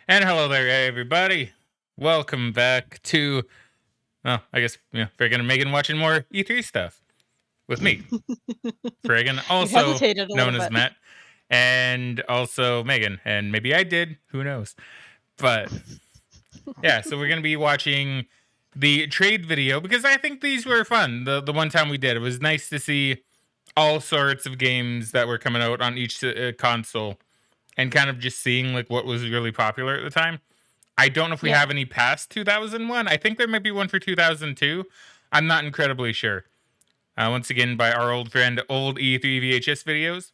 And hello there, everybody. Welcome back to, well, I guess, Fraggin and Megan watching more E3 stuff with me, Fraggin, You also hesitated a little known as bit. Matt, and also Megan. And maybe I did, who knows? But yeah, so we're going to be watching the trade video because I think these were fun. The one time we did, it was nice to see all sorts of games that were coming out on each console and kind of just seeing like what was really popular at the time. I don't know if we Yeah. have any past 2001. I think there might be one for 2002. I'm not incredibly sure. Once again, by our old friend, old E3 VHS videos.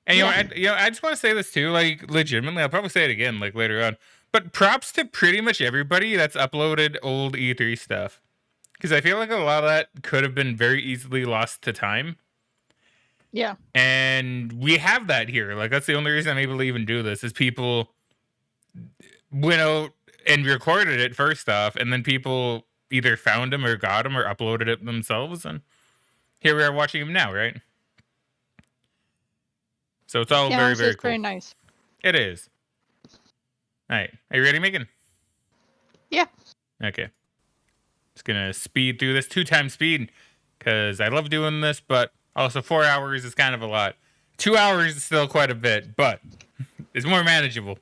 And I just want to say this too, like legitimately. I'll probably say it again, like later on. But props to pretty much everybody that's uploaded old E3 stuff, because I feel like a lot of that could have been very easily lost to time. Yeah. And we have that here. Like that's the only reason I'm able to even do this is people went out and recorded it first off, and then people either found him or got him or uploaded it themselves, and here we are watching him now, right? So it's all Yeah, very, honestly, very it's cool. pretty nice. It is. All right, are you ready, Megan? Yeah. Okay. Just gonna speed through this 2 times speed because I love doing this, but also 4 hours is kind of a lot. 2 hours is still quite a bit, but it's more manageable.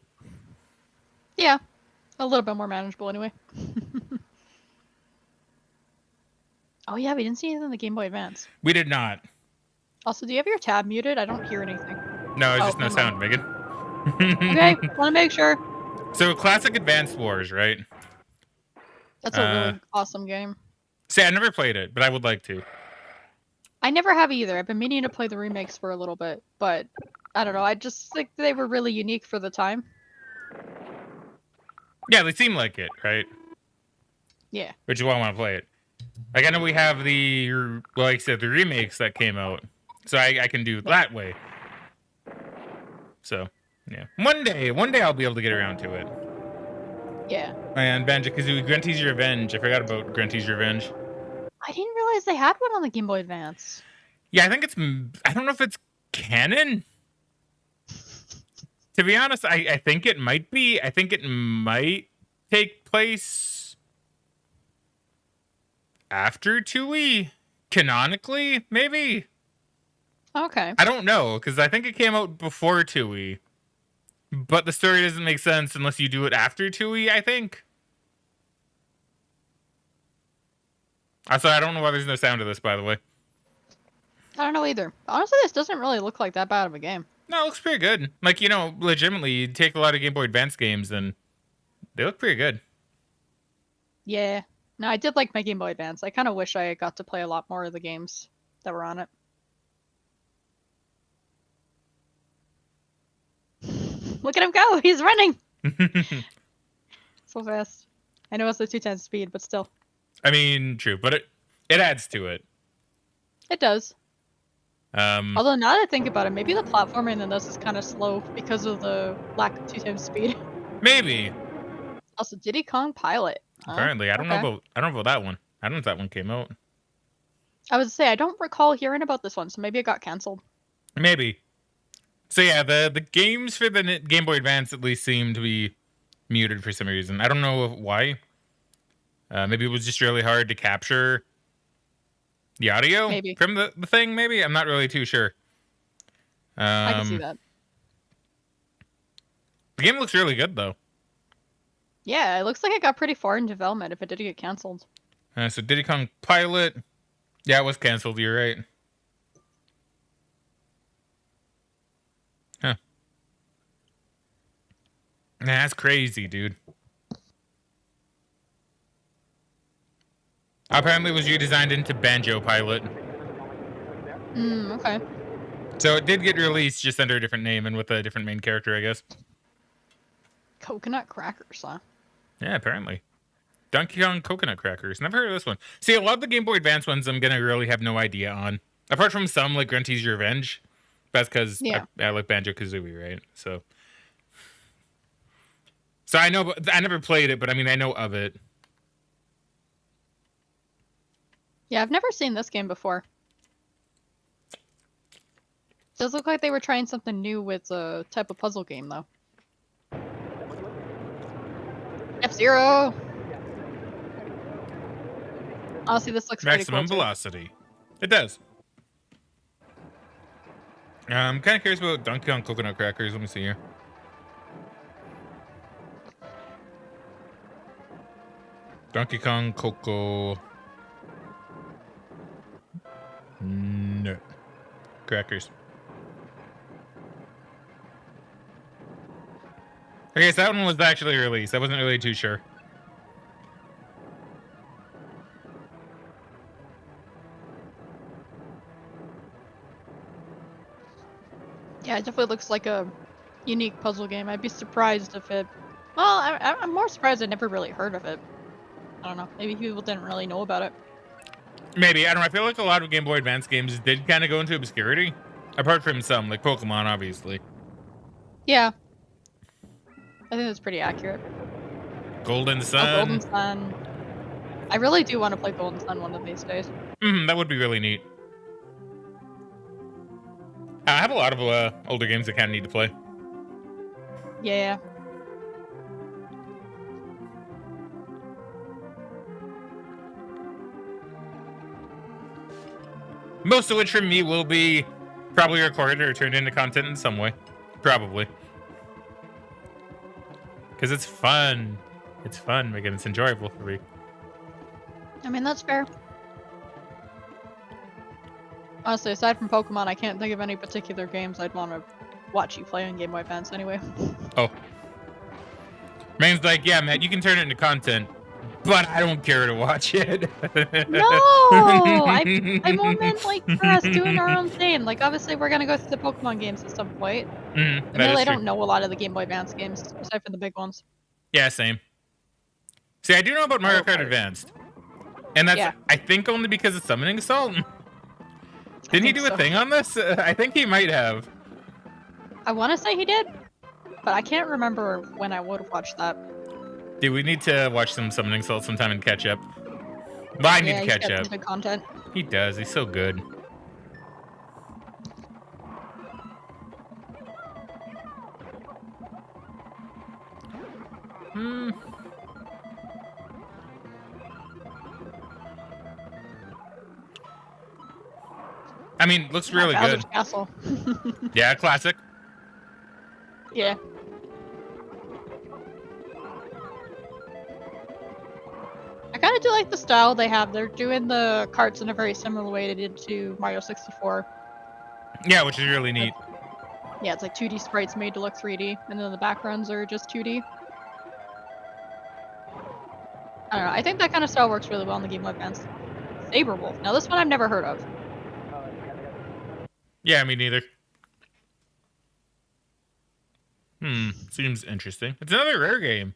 Yeah. A little bit more manageable anyway. Oh yeah, we didn't see anything on the Game Boy Advance. We did not. Also, do you have your tab muted? I don't hear anything. No, it's just no never sound, mind. Megan. Okay, want to make sure. So classic Advance Wars, right? That's a really awesome game. See, I never played it, but I would like to. I never have either. I've been meaning to play the remakes for a little bit, but I don't know. I just think they were really unique for the time. Yeah, they seem like it, right? Yeah. Which is why I want to play it. Like I know we have the, well, like I said, the remakes that came out, so I can do that way. So yeah, one day I'll be able to get around to it. Yeah. And Banjo-Kazooie, Grunty's Revenge. I forgot about Grunty's Revenge. I didn't realize they had one on the Game Boy Advance. Yeah, I think it's. I don't know if it's canon. To be honest, I think it might be. I think it might take place after 2E. Canonically, maybe. Okay. I don't know, because I think it came out before 2E. But the story doesn't make sense unless you do it after 2E, I think. Also, I don't know why there's no sound to this, by the way. I don't know either. Honestly, this doesn't really look like that bad of a game. No, it looks pretty good. Like, legitimately, you take a lot of Game Boy Advance games and they look pretty good. Yeah. No, I did like my Game Boy Advance. I kind of wish I got to play a lot more of the games that were on it. Look at him go! He's running! So fast. I know it's the 2 times speed, but still. I mean, true, but it adds to it. It does. Although now that I think about it, maybe the platforming in this is kind of slow because of the lack of 2 times speed. Maybe. Also, Diddy Kong Pilot. Huh? Apparently, I don't know about that one. I don't know if that one came out. I would say I don't recall hearing about this one, so maybe it got canceled. Maybe. So yeah, the games for the Game Boy Advance at least seem to be muted for some reason. I don't know why. Maybe it was just really hard to capture the audio from the thing. Maybe I'm not really too sure. I can see that. The game looks really good though. Yeah, it looks like it got pretty far in development if it didn't get canceled. So Diddy Kong Pilot. Yeah, it was canceled. You're right. Huh. Nah, that's crazy, dude. Apparently, it was redesigned into Banjo Pilot. Okay. So it did get released just under a different name and with a different main character, I guess. Coconut crackers, huh? Yeah, apparently. Donkey Kong Coconut Crackers. Never heard of this one. See, a lot of the Game Boy Advance ones I'm gonna really have no idea on. Apart from some like Grunty's Revenge. That's because I like Banjo-Kazooie, right? So I know, but I never played it, but I mean, I know of it. Yeah, I've never seen this game before. Does look like they were trying something new with a type of puzzle game, though. F-Zero. Honestly, this looks pretty cool, Maximum velocity. It does. I'm kind of curious about Donkey Kong coconut crackers. Let me see here. Donkey Kong Coco. No. Crackers. Okay, so that one was actually released. I wasn't really too sure. Yeah, it definitely looks like a unique puzzle game. I'd be surprised if it... Well, I'm more surprised I never really heard of it. I don't know. Maybe people didn't really know about it. Maybe. I don't know. I feel like a lot of Game Boy Advance games did kind of go into obscurity. Apart from some, like Pokemon, obviously. Yeah. I think that's pretty accurate. Golden Sun. Oh, Golden Sun. I really do want to play Golden Sun one of these days. That would be really neat. I have a lot of older games that kind of need to play. Yeah. Most of which from me will be probably recorded or turned into content in some way. Probably. Because it's fun. It's fun. Again, it's enjoyable for me. I mean, that's fair. Honestly, aside from Pokemon, I can't think of any particular games I'd want to watch you play on Game Boy Advance anyway. Oh. Man's like, yeah, Matt, you can turn it into content, but I don't care to watch it. No! I more meant, like, for us doing our own thing. Like, obviously, we're gonna go through the Pokemon games at some point. I don't know a lot of the Game Boy Advance games, aside from the big ones. Yeah, same. See, I do know about Mario Kart Advanced. And that's, I think, only because of Summoning Salt. Didn't he do a thing on this? I think he might have. I want to say he did, but I can't remember when I would have watched that. Dude, we need to watch some Summoning Salt sometime and catch up. But I need to catch up. Good content. He does. He's so good. I mean, looks really good. Castle. Yeah, classic. Yeah. I kind of do like the style they have. They're doing the carts in a very similar way they did to Mario 64. Yeah, which is really neat. Yeah, it's like 2D sprites made to look 3D, and then the backgrounds are just 2D. I don't know. I think that kind of style works really well on the Game Boy Advance. Saber Wolf. Now, this one I've never heard of. Yeah, me neither. Seems interesting. It's another rare game.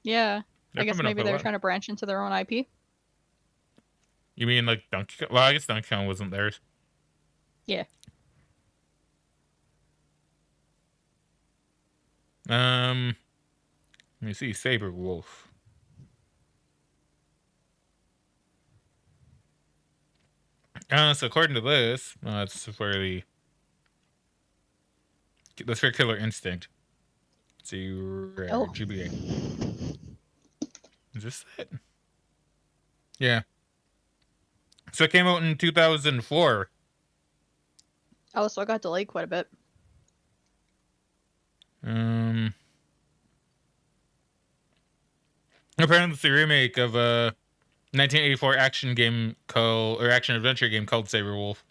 Yeah. I guess maybe they're trying to branch into their own IP. You mean like Donkey Kong? Well, I guess Donkey Kong wasn't theirs. Yeah. Let me see. Saber Wolf. So according to this, that's for Killer Instinct. Let's see, GBA. Is this it? Yeah. So it came out in 2004. Oh, so it got delayed quite a bit. Apparently it's a remake of a 1984 action adventure game called Saber Wolf.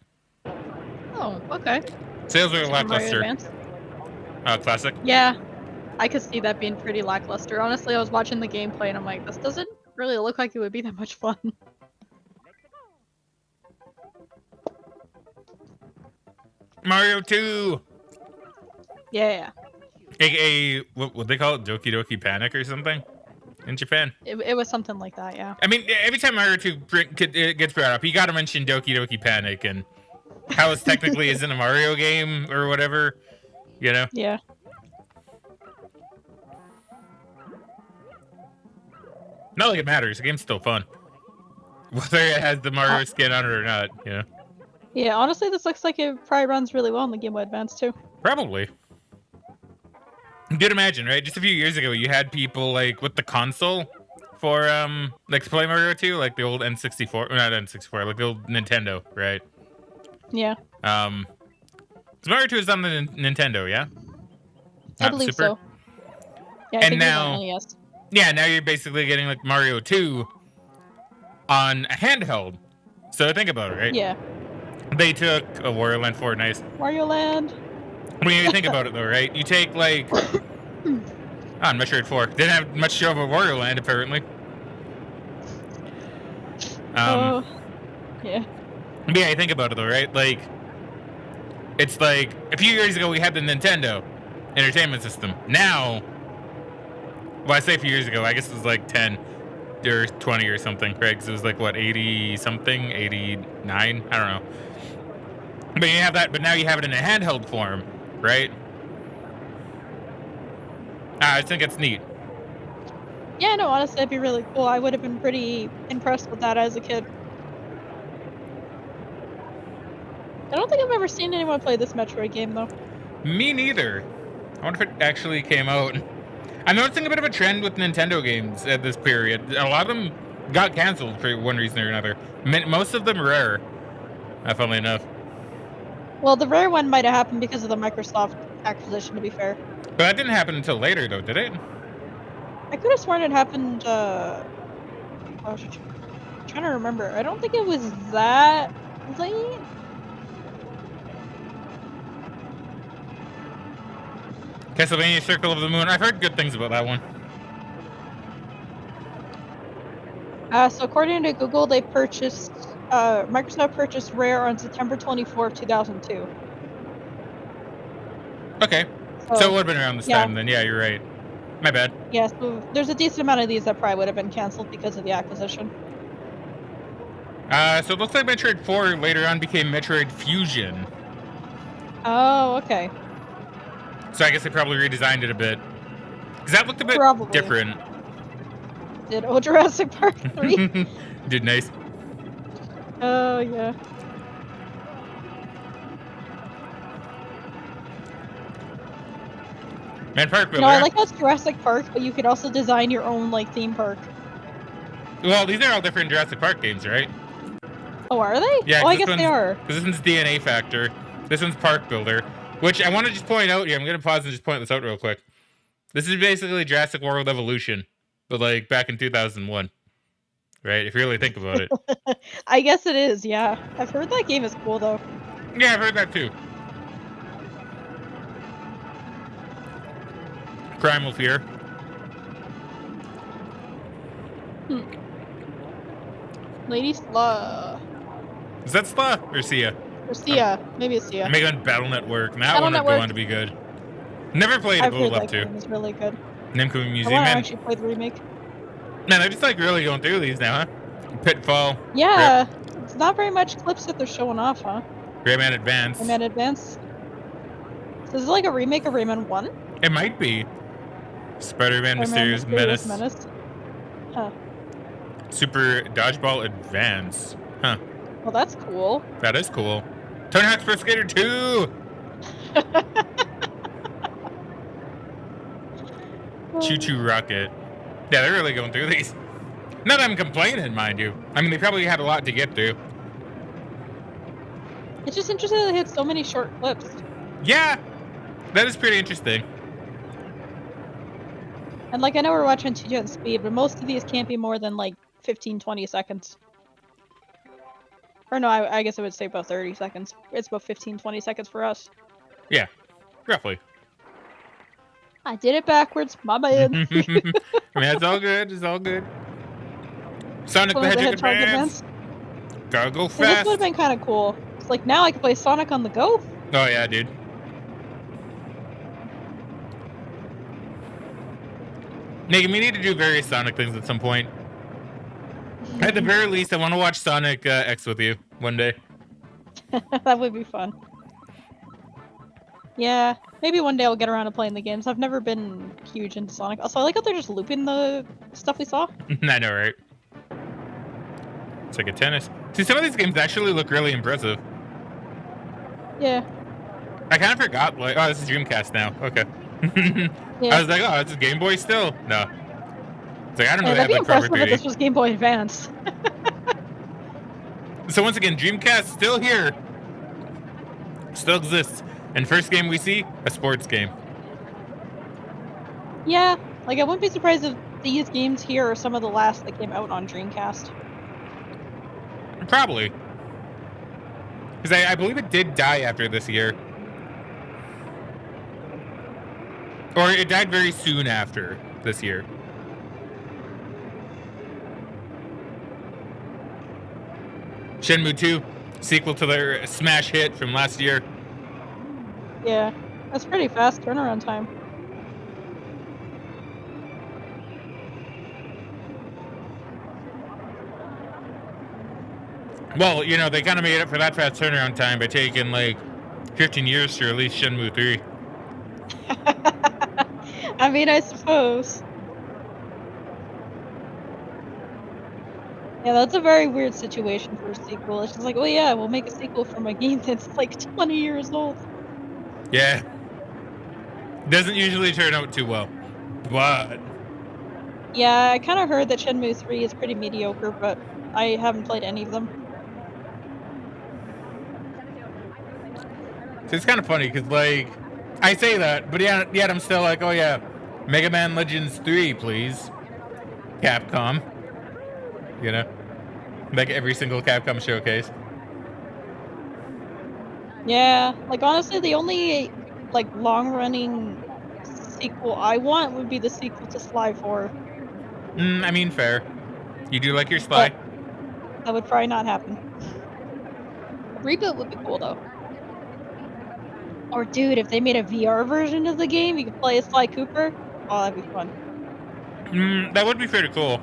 Oh, okay. Sales were lackluster. Classic. Yeah, I could see that being pretty lackluster. Honestly, I was watching the gameplay and I'm like, this doesn't really look like it would be that much fun. Mario 2. Yeah. AKA, what would they call it? Doki Doki Panic or something? In Japan. It was something like that, yeah. I mean, every time Mario 2 gets brought up, you gotta mention Doki Doki Panic and how it technically isn't a Mario game or whatever, you know? Yeah. Not like it matters. The game's still fun. Whether it has the Mario skin on it or not, you know? Yeah, honestly, this looks like it probably runs really well on the Game Boy Advance, too. Probably. Dude, imagine, right? Just a few years ago, you had people like with the console for like to play Mario 2, like the old N64, not N64, like the old Nintendo, right? Yeah, Um, so Mario 2 is on the Nintendo, yeah, I not the believe Super. so. Yeah, I And think it was on now, NES. yeah, now you're basically getting like Mario 2 on a handheld. So think about it, right? Yeah, They took a Wario Land 4, nice. Wario Land. When you think about it, though, right? You take like, I'm Metroid 4. Didn't have much show of a Wario Land apparently. Oh, yeah. But yeah, you think about it though, right? Like, it's like a few years ago we had the Nintendo Entertainment System. Now, well, I say a few years ago, I guess it was like 10 or 20 or something, right? Because it was like what 80 something, 89. I don't know. But you have that, but now you have it in a handheld form, right? I think it's neat. Yeah, no, honestly, that'd be really cool. I would have been pretty impressed with that as a kid. I don't think I've ever seen anyone play this Metroid game, though. Me neither. I wonder if it actually came out. I'm noticing a bit of a trend with Nintendo games at this period. A lot of them got canceled for one reason or another. Most of them rare, funnily enough. Well, the rare one might have happened because of the Microsoft acquisition, to be fair. But that didn't happen until later, though, did it? I could have sworn it happened, I was trying to remember. I don't think it was that late. Castlevania Circle of the Moon. I've heard good things about that one. So according to Google, they purchased, Microsoft purchased Rare on September 24th, 2002. Okay. So it would have been around this time then. Yeah, you're right. My bad. Yeah, so there's a decent amount of these that probably would have been canceled because of the acquisition. So it looks like Metroid 4 later on became Metroid Fusion. Oh, okay. So I guess they probably redesigned it a bit. Because that looked a bit different. Did old Jurassic Park 3? Did nice. Oh, yeah. Man, Park Builder. No, I like how it's Jurassic Park, but you could also design your own, like, theme park. Well, these are all different Jurassic Park games, right? Oh, are they? Yeah. Oh, I guess they are. Because this one's DNA Factor. This one's Park Builder. Which I want to just point out here. I'm going to pause and just point this out real quick. This is basically Jurassic World Evolution, but like back in 2001. Right? If you really think about it. I guess it is, yeah. I've heard that game is cool, though. Yeah, I've heard that too. Primal Fear. Lady Slaw. Is that Slaw or Sia? Or Sia. Maybe it's Sia. Maybe on Battle Network. That Battle one would go Network. on to be good. Never played it, I've but would heard love that to. game is really good. Namco Museum. I want to Man, actually play the remake. man, they're just like really going through these now, huh? Pitfall. Yeah. It's not very much clips that they're showing off, huh? Rayman Advance. Rayman Advance. So is it like a remake of Rayman 1? It might be. Spider-Man Mysterious Menace. Huh. Super Dodgeball Advance. Huh. Well, that's cool. That is cool. Tony Hawk's Pro Skater 2! Choo Choo Rocket. Yeah, they're really going through these. Not that I'm complaining, mind you. I mean, they probably had a lot to get through. It's just interesting that they had so many short clips. Yeah, that is pretty interesting. And like, I know we're watching 2 at speed, but most of these can't be more than like 15, 20 seconds. Or no, I guess I would say about 30 seconds. It's about 15, 20 seconds for us. Yeah, roughly. I did it backwards. My bad. I mean, it's all good. It's all good. Sonic the Hedgehog Advance. Gotta go fast. Yeah, this would have been kind of cool. It's like, now I can play Sonic on the go. Oh, yeah, dude. Nigga, we need to do various Sonic things at some point. At the very least, I want to watch Sonic X with you one day. That would be fun. Yeah, maybe one day I'll get around to playing the games. I've never been huge into Sonic. Also, I like how they're just looping the stuff we saw. I know, right? It's like a tennis. See, some of these games actually look really impressive. Yeah. I kind of forgot. Like, oh, this is Dreamcast now. Okay. I Yeah. was like, oh, it's Game Boy still. No. It's like I don't know. Yeah, They that'd had be like Proper impressive if 3D. this was Game Boy Advance. So once again, Dreamcast still here, still exists. And first game we see, a sports game. Yeah, like I wouldn't be surprised if these games here are some of the last that came out on Dreamcast. Probably. Because I believe it did die after this year. Or it died very soon after this year. Shenmue 2, sequel to their smash hit from last year. Yeah, that's pretty fast turnaround time. Well, you know, they kind of made up for that fast turnaround time by taking like 15 years to release Shenmue 3. I mean, I suppose. Yeah, that's a very weird situation for a sequel. It's just like, oh yeah, we'll make a sequel from a game that's like 20 years old. Yeah. Doesn't usually turn out too well. But Yeah, I kind of heard that Shenmue 3 is pretty mediocre, but I haven't played any of them. it's kind of funny because, like, I say that, but yet I'm still like, oh yeah, Mega Man Legends 3, please. Capcom. You know? Like every single Capcom showcase. Yeah, like honestly, the only like long-running sequel I want would be the sequel to Sly 4. I mean, fair. You do like your But Sly? that would probably not happen. Reboot would be cool though. Or dude, if they made a VR version of the game, you could play as Sly Cooper. Oh, that'd be fun. That would be pretty cool.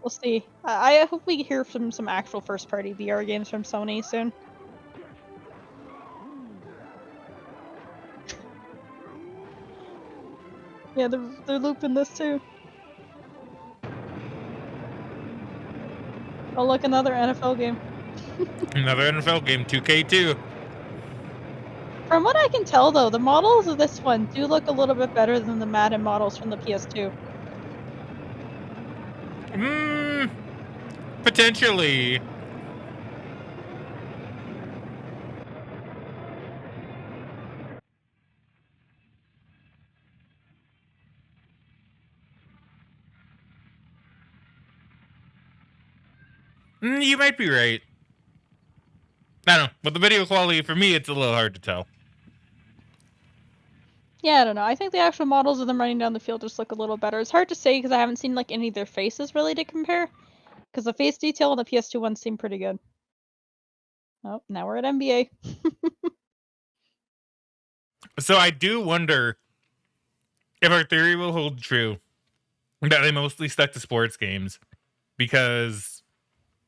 We'll see. I hope we hear from some actual first-party VR games from Sony soon. Yeah, they're looping this too. Oh look, another NFL game. Another NFL game, 2K2. From what I can tell though, the models of this one do look a little bit better than the Madden models from the PS2. Potentially. You might be right. I don't know. But the video quality, for me, it's a little hard to tell. Yeah, I don't know. I think the actual models of them running down the field just look a little better. It's hard to say because I haven't seen like any of their faces really to compare. Because the face detail on the PS2 ones seem pretty good. Oh, now we're at NBA. So I do wonder if our theory will hold true that they mostly stuck to sports games because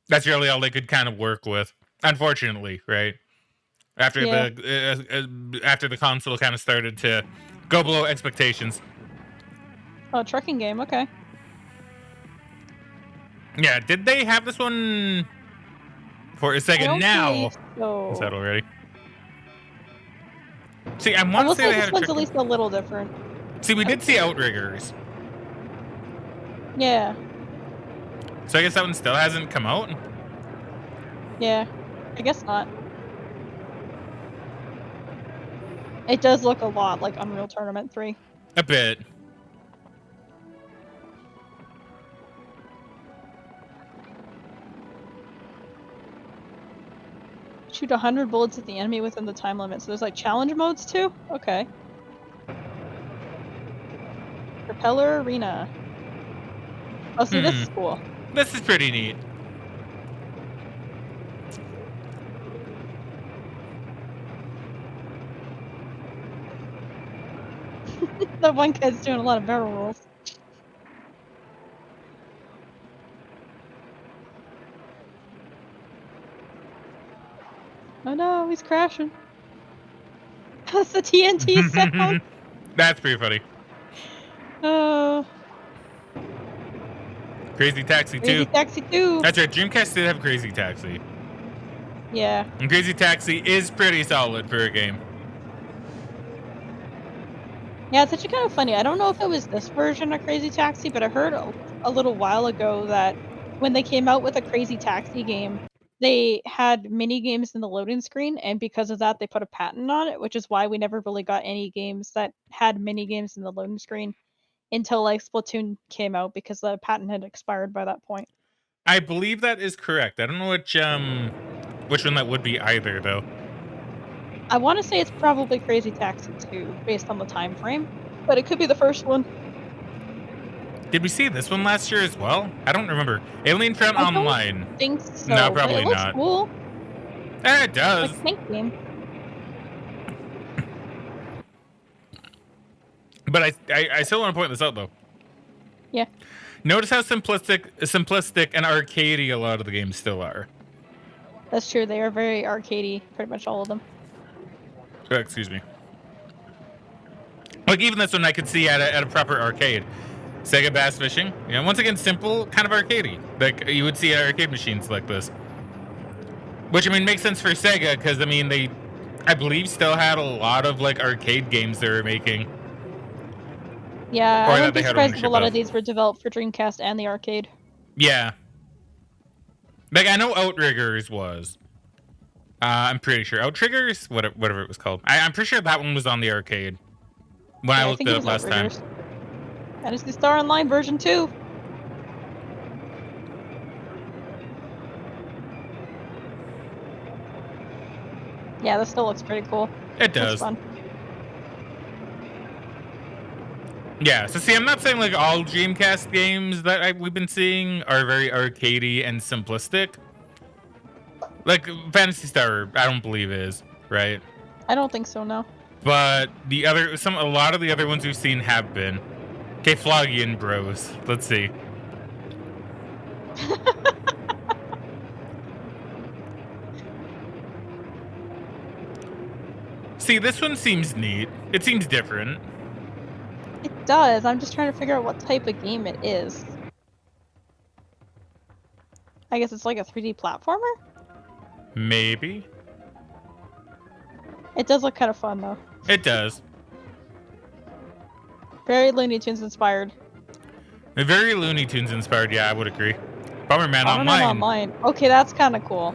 that's really all they could kind of work with. Unfortunately, right? After Yeah. after the console kind of started to go below expectations. Oh, trucking game. Okay. Yeah, did they have this one for a I second don't now? believe so. Is that already? See, I I want will to say say they had this a one's at trucking. least a little different. See, we did see Outriggers, Yeah. so I guess that one still hasn't come out. Yeah. I guess not. It does look a lot like Unreal Tournament 3. A bit. Shoot 100 bullets at the enemy within the time limit. So there's like challenge modes too? Okay. Propeller Arena. Oh, see, this is cool. This is pretty neat. That one guy's doing a lot of barrel rolls. Oh no, he's crashing. That's the TNT sound. That's pretty funny. Oh. Crazy Taxi 2. Crazy Taxi 2. That's right. Dreamcast did have Crazy Taxi. Yeah. And Crazy Taxi is pretty solid for a game. Yeah, it's actually kind of funny. I don't know if it was this version of Crazy Taxi, but I heard a little while ago that when they came out with a Crazy Taxi game, they had mini games in the loading screen, and because of that, they put a patent on it, which is why we never really got any games that had mini games in the loading screen until like Splatoon came out, because the patent had expired by that point. I believe that is correct. I don't know which one that would be either though. I want to say it's probably Crazy Taxi 2, based on the time frame, but it could be the first one. Did we see this one last year as well? I don't remember. Alien Front I don't Online. think so. No, but probably it looks not. cool. It does. Like tank game. But I still want to point this out though. Yeah. Notice how simplistic and arcadey a lot of the games still are. That's true. They are very arcadey, pretty much all of them. Excuse me. Like even this one I could see at a proper arcade. Sega Bass Fishing. You know, once again, simple, kind of arcadey. Like you would see at arcade machines like this. Which I mean makes sense for Sega because I mean they, I believe, still had a lot of like arcade games they were making. Yeah, Or I that wouldn't they be had surprised if a ownership lot of. of these were developed for Dreamcast and the arcade. Yeah. Like I know Outriggers was. I'm pretty sure Outriggers, whatever it was called. I'm pretty sure that one was on the arcade when I looked think it it up was last time. Outriggers. Fantasy Star Online version 2. Yeah, this still looks pretty cool. It That's does. fun. Yeah, so see, I'm not saying like all Dreamcast games that we've been seeing are very arcadey and simplistic. Like Fantasy Star, I don't believe is, right? I don't think so, no. But a lot of the other ones we've seen have been. Okay, Fraggin Bros. Let's see. See, this one seems neat. It seems different. It does. I'm just trying to figure out what type of game it is. I guess it's like a 3D platformer? Maybe. It does look kind of fun, though. It does. Very Looney Tunes inspired. Very Looney Tunes inspired, yeah, I would agree. Bomberman Bomberman Online. Okay, that's kind of cool.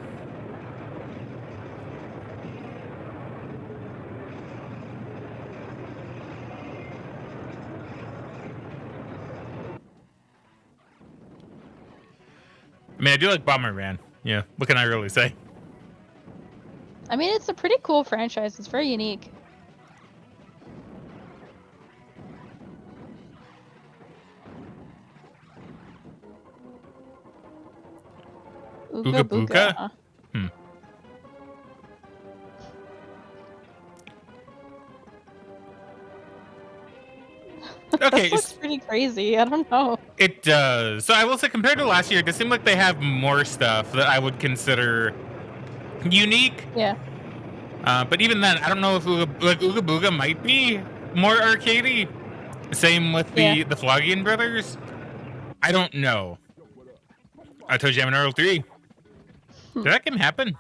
I mean, I do like Bomberman. Yeah, what can I really say? I mean, it's a pretty cool franchise. It's very unique. Ooga Ooga Booga? Booga. Huh? Okay, This looks pretty crazy. I don't know. it does. So I will say, compared to last year, it does seem like they have more stuff that I would consider unique. Yeah. But even then, I don't know if Ooga Booga might be more arcadey. Same with the Fraggin brothers. I don't know. I told you I'm an Earl 3. Did that game happen?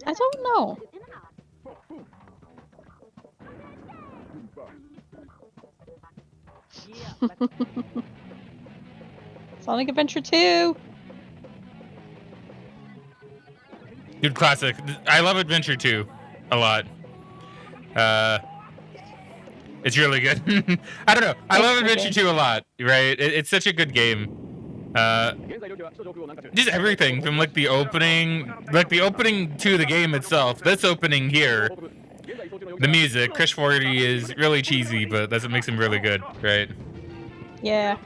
I don't know. Sonic Adventure 2. Good classic. I love Adventure 2 a lot. It's really good. I don't know. I love Adventure 2 a lot, right? It's such a good game. Just everything from like the opening to the game itself. This opening here, the music. Crush 40 is really cheesy, but that's what makes him really good, right? Yeah.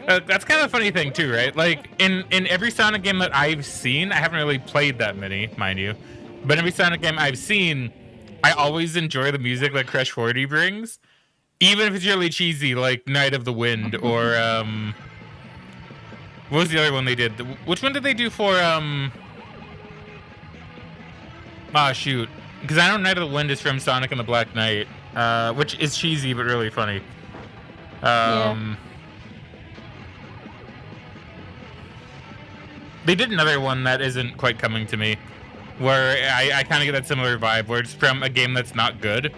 That's kind of a funny thing too, right? Like in every Sonic game that I've seen, I haven't really played that many, mind you, but every Sonic game I've seen, I always enjoy the music that Crush 40 brings, even if it's really cheesy, like Night of the Wind or what was the other one they did? Which one did they do for shoot, because I know Night of the Wind is from Sonic and the Black Knight, which is cheesy but really funny. They did another one that isn't quite coming to me, where I kind of get that similar vibe, where it's from a game that's not good,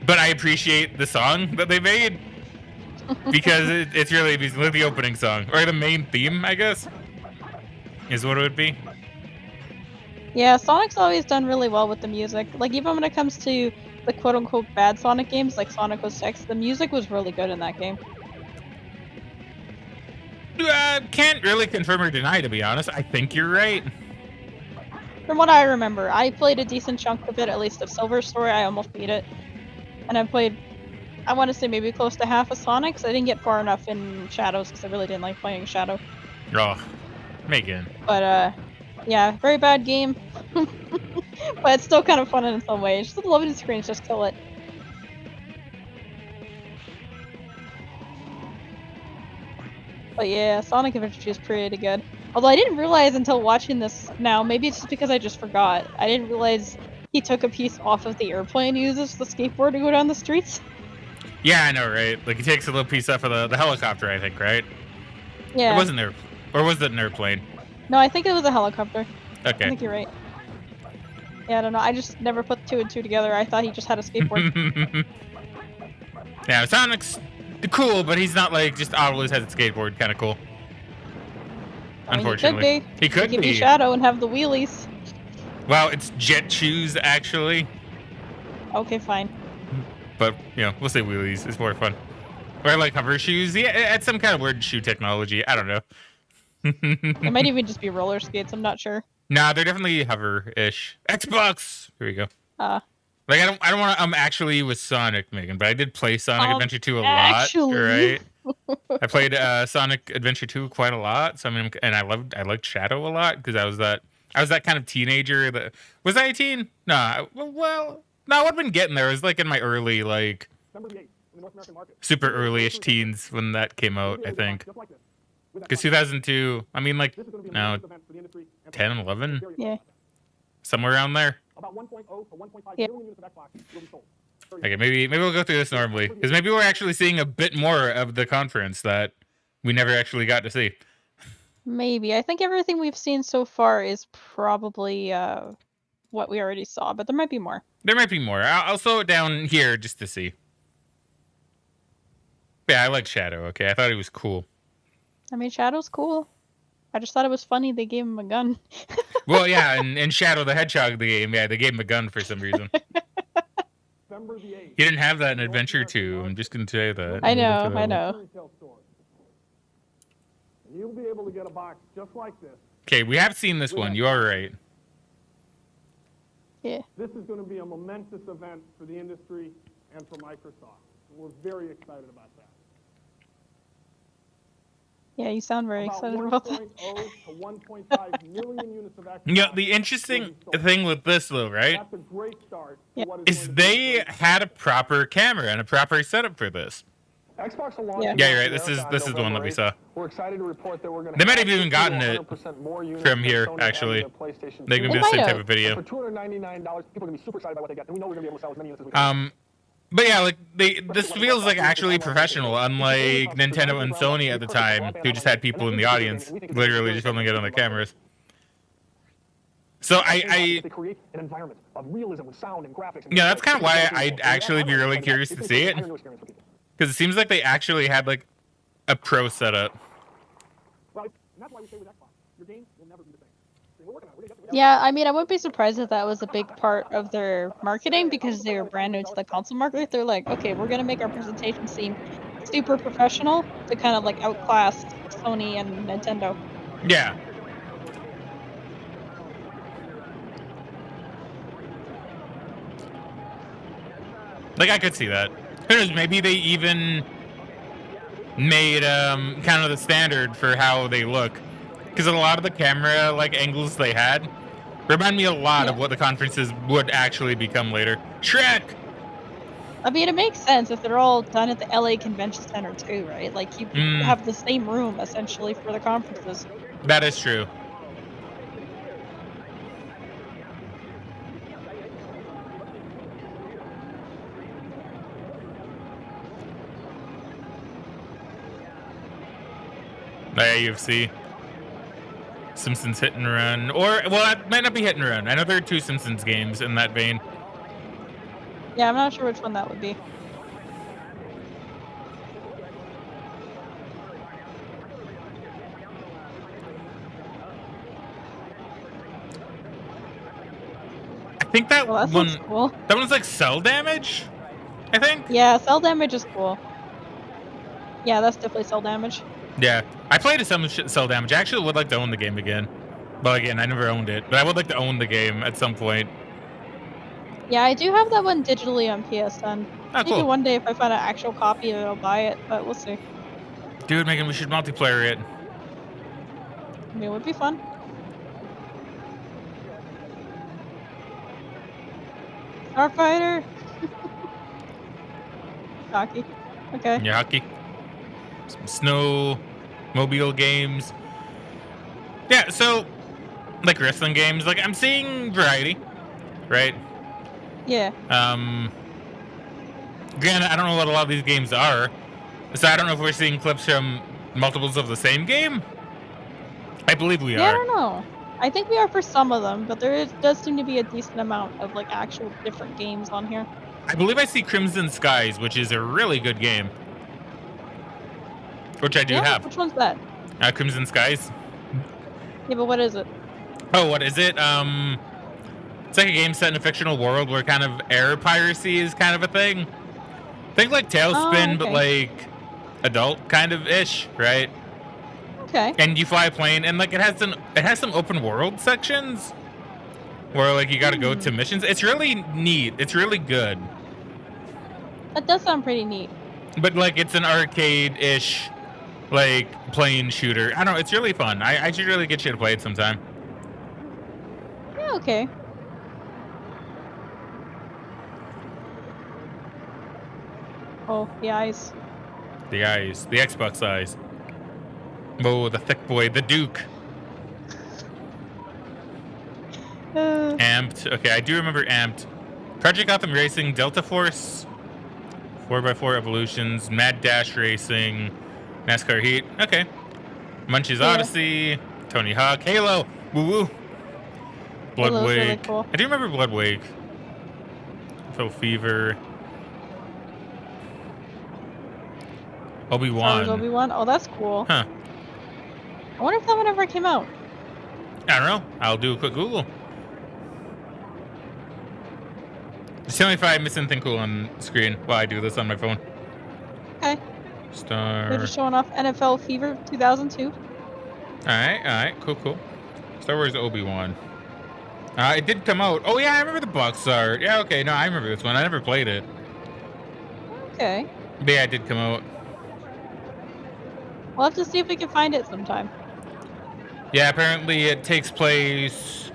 but I appreciate the song that they made because it's really amazing. Like the opening song or the main theme, I guess, is what it would be. Yeah, Sonic's always done really well with the music. Like, even when it comes to the quote-unquote bad Sonic games, like Sonic 06, the music was really good in that game. Can't really confirm or deny, to be honest. I think you're right. From what I remember, I played a decent chunk of it, at least of Silver's story. I almost beat it. And I played, I want to say maybe close to half of Sonic's. I didn't get far enough in Shadows because I really didn't like playing Shadow. Oh, Megan. But, yeah, very bad game. But it's still kind of fun in its own way. Just the loading screens just kill it. But yeah, Sonic Adventure 2 is pretty good. Although I didn't realize until watching this now, maybe it's just because I just forgot. I didn't realize he took a piece off of the airplane and uses the skateboard to go down the streets. Yeah, I know, right? Like he takes a little piece off of the helicopter, I think, right? Yeah. It wasn't there, or was it an airplane? No, I think it was a helicopter. Okay. I think you're right. Yeah, I don't know. I just never put 2 and 2 together. I thought he just had a skateboard. Yeah, Sonic's cool, but he's not like just always has a skateboard. Kind of cool. I mean, Unfortunately, he could be. be Shadow and have the wheelies. Well, it's jet shoes actually. Okay, fine. But you know, we'll say wheelies. It's more fun. Or like hover shoes. Yeah, it's some kind of weird shoe technology. I don't know. It might even just be roller skates. I'm not sure. Nah, they're definitely hover-ish. Xbox. Here we go. Like I don't want to actually with Sonic, Megan, but I did play Sonic Adventure 2 a lot, right? I played Sonic Adventure 2 quite a lot. So I mean, and I liked Shadow a lot because I was that kind of teenager that was I a teen? No, well, no, I would have been getting there. I was like in my early like super early-ish teens when that came out, I think. Because 2002, I mean like no 10, 11? Yeah. Somewhere around there. Yeah. Okay, maybe we'll go through this normally because maybe we're actually seeing a bit more of the conference that we never actually got to see. Maybe. I think everything we've seen so far is probably what we already saw, but there might be more. There might be more. I'll slow it down here just to see. Yeah, I like Shadow. Okay, I thought he was cool. I mean, Shadow's cool. I just thought it was funny they gave him a gun. Well, yeah, and Shadow the Hedgehog, the game, yeah, they gave him a gun for some reason. He didn't have that in Adventure 2. I'm just going to tell you that. I know. You'll be able to get a box just like this. Okay, we have seen this one. You are right. Yeah. This is going to be a momentous event for the industry and for Microsoft. We're very excited about that. Yeah, you sound very excited about that. To 1.5 million units of Xbox. Yeah, the interesting thing with this, though, right, That's a great start. is they had a proper camera and a proper setup for this. Xbox will launch. Yeah, you're right. This is the one that we saw. We're excited to report that we're going to. They might have even gotten it from here, actually. They can do the same type of video. For $299, people are going to be super excited about what they get, and we know we're going to be able to sell as many units as we can. But yeah, like this feels like actually professional, unlike Nintendo and Sony at the time, who just had people in the audience, literally just filming it on their cameras. So they create an environment of realism with sound and graphics. Yeah, that's kind of why I'd actually be really curious to see it, because it seems like they actually had like a pro setup. Well, that's why we say with Xbox, your game will never be the same. We're working on it. Yeah, I mean, I wouldn't be surprised if that was a big part of their marketing because they were brand new to the console market. They're like, okay, we're going to make our presentation seem super professional to kind of like outclass Sony and Nintendo. Yeah. Like, I could see that. Who knows, maybe they even made kind of the standard for how they look. Because a lot of the camera like angles they had remind me a lot of what the conferences would actually become later. Shrek! I mean, it makes sense if they're all done at the LA Convention Center too, right? Like, you have the same room, essentially, for the conferences. That is true. Yeah, UFC. Simpsons Hit and Run, or well, it might not be Hit and Run. I know there are 2 Simpsons games in that vein. Yeah, I'm not sure which one that would be. I think that Well, that one, looks cool. that one's like Cell Damage. I think. Yeah, cell damage is cool. Yeah, that's definitely cell damage. Yeah, I played some Cell Damage. I actually would like to own the game again, but again, I never owned it. But I would like to own the game at some point. Yeah, I do have that one digitally on PSN. Oh, Maybe cool. one day if I find an actual copy, I'll buy it, but we'll see. Dude, Megan, we should multiplayer it. I mean, it would be fun. Starfighter! Hockey. Okay. Yeah, hockey. Some snow, mobile games. Yeah, so like wrestling games, like I'm seeing variety, right? Yeah. Granted, I don't know what a lot of these games are, so I don't know if we're seeing clips from multiples of the same game. I believe we Yeah, I are. don't know. I think we are for some of them, but does seem to be a decent amount of like actual different games on here. I believe I see Crimson Skies, which is a really good game, which I do Yeah? have. Which one's that? Crimson Skies. Yeah, but what is it? Oh, what is it? It's like a game set in a fictional world where kind of air piracy is kind of a thing. Think like Tailspin, but okay. like adult kind of ish, right? Okay. And you fly a plane, and like it has some open world sections where like you got to go to missions. It's really neat. It's really good. That does sound pretty neat. But like it's an arcade-ish like plane shooter. I don't know. It's really fun. I should really get you to play it sometime. Yeah, okay. Oh, the eyes. The eyes, the Xbox eyes. Oh, the thick boy, the Duke. Amped. Okay, I do remember Amped. Project Gotham Racing, Delta Force, 4x4 Evolutions, Mad Dash Racing, NASCAR Heat. Okay. Munchies Odyssey, Tony Hawk, Halo, woo woo. Blood Halo's Wake. really cool. I do remember Blood Wake. Phil Fever. Obi-Wan. Obi-Wan? Oh, that's cool. Huh. I wonder if that one ever came out. I don't know. I'll do a quick Google. Just tell me if I miss anything cool on screen while I do this on my phone. Okay. Star. They're just showing off NFL Fever 2002. Alright, cool. Star Wars Obi-Wan. It did come out. Oh yeah, I remember the box art. Yeah, okay, no, I remember this one. I never played it. Okay. But yeah, it did come out. We'll have to see if we can find it sometime. Yeah, apparently it takes place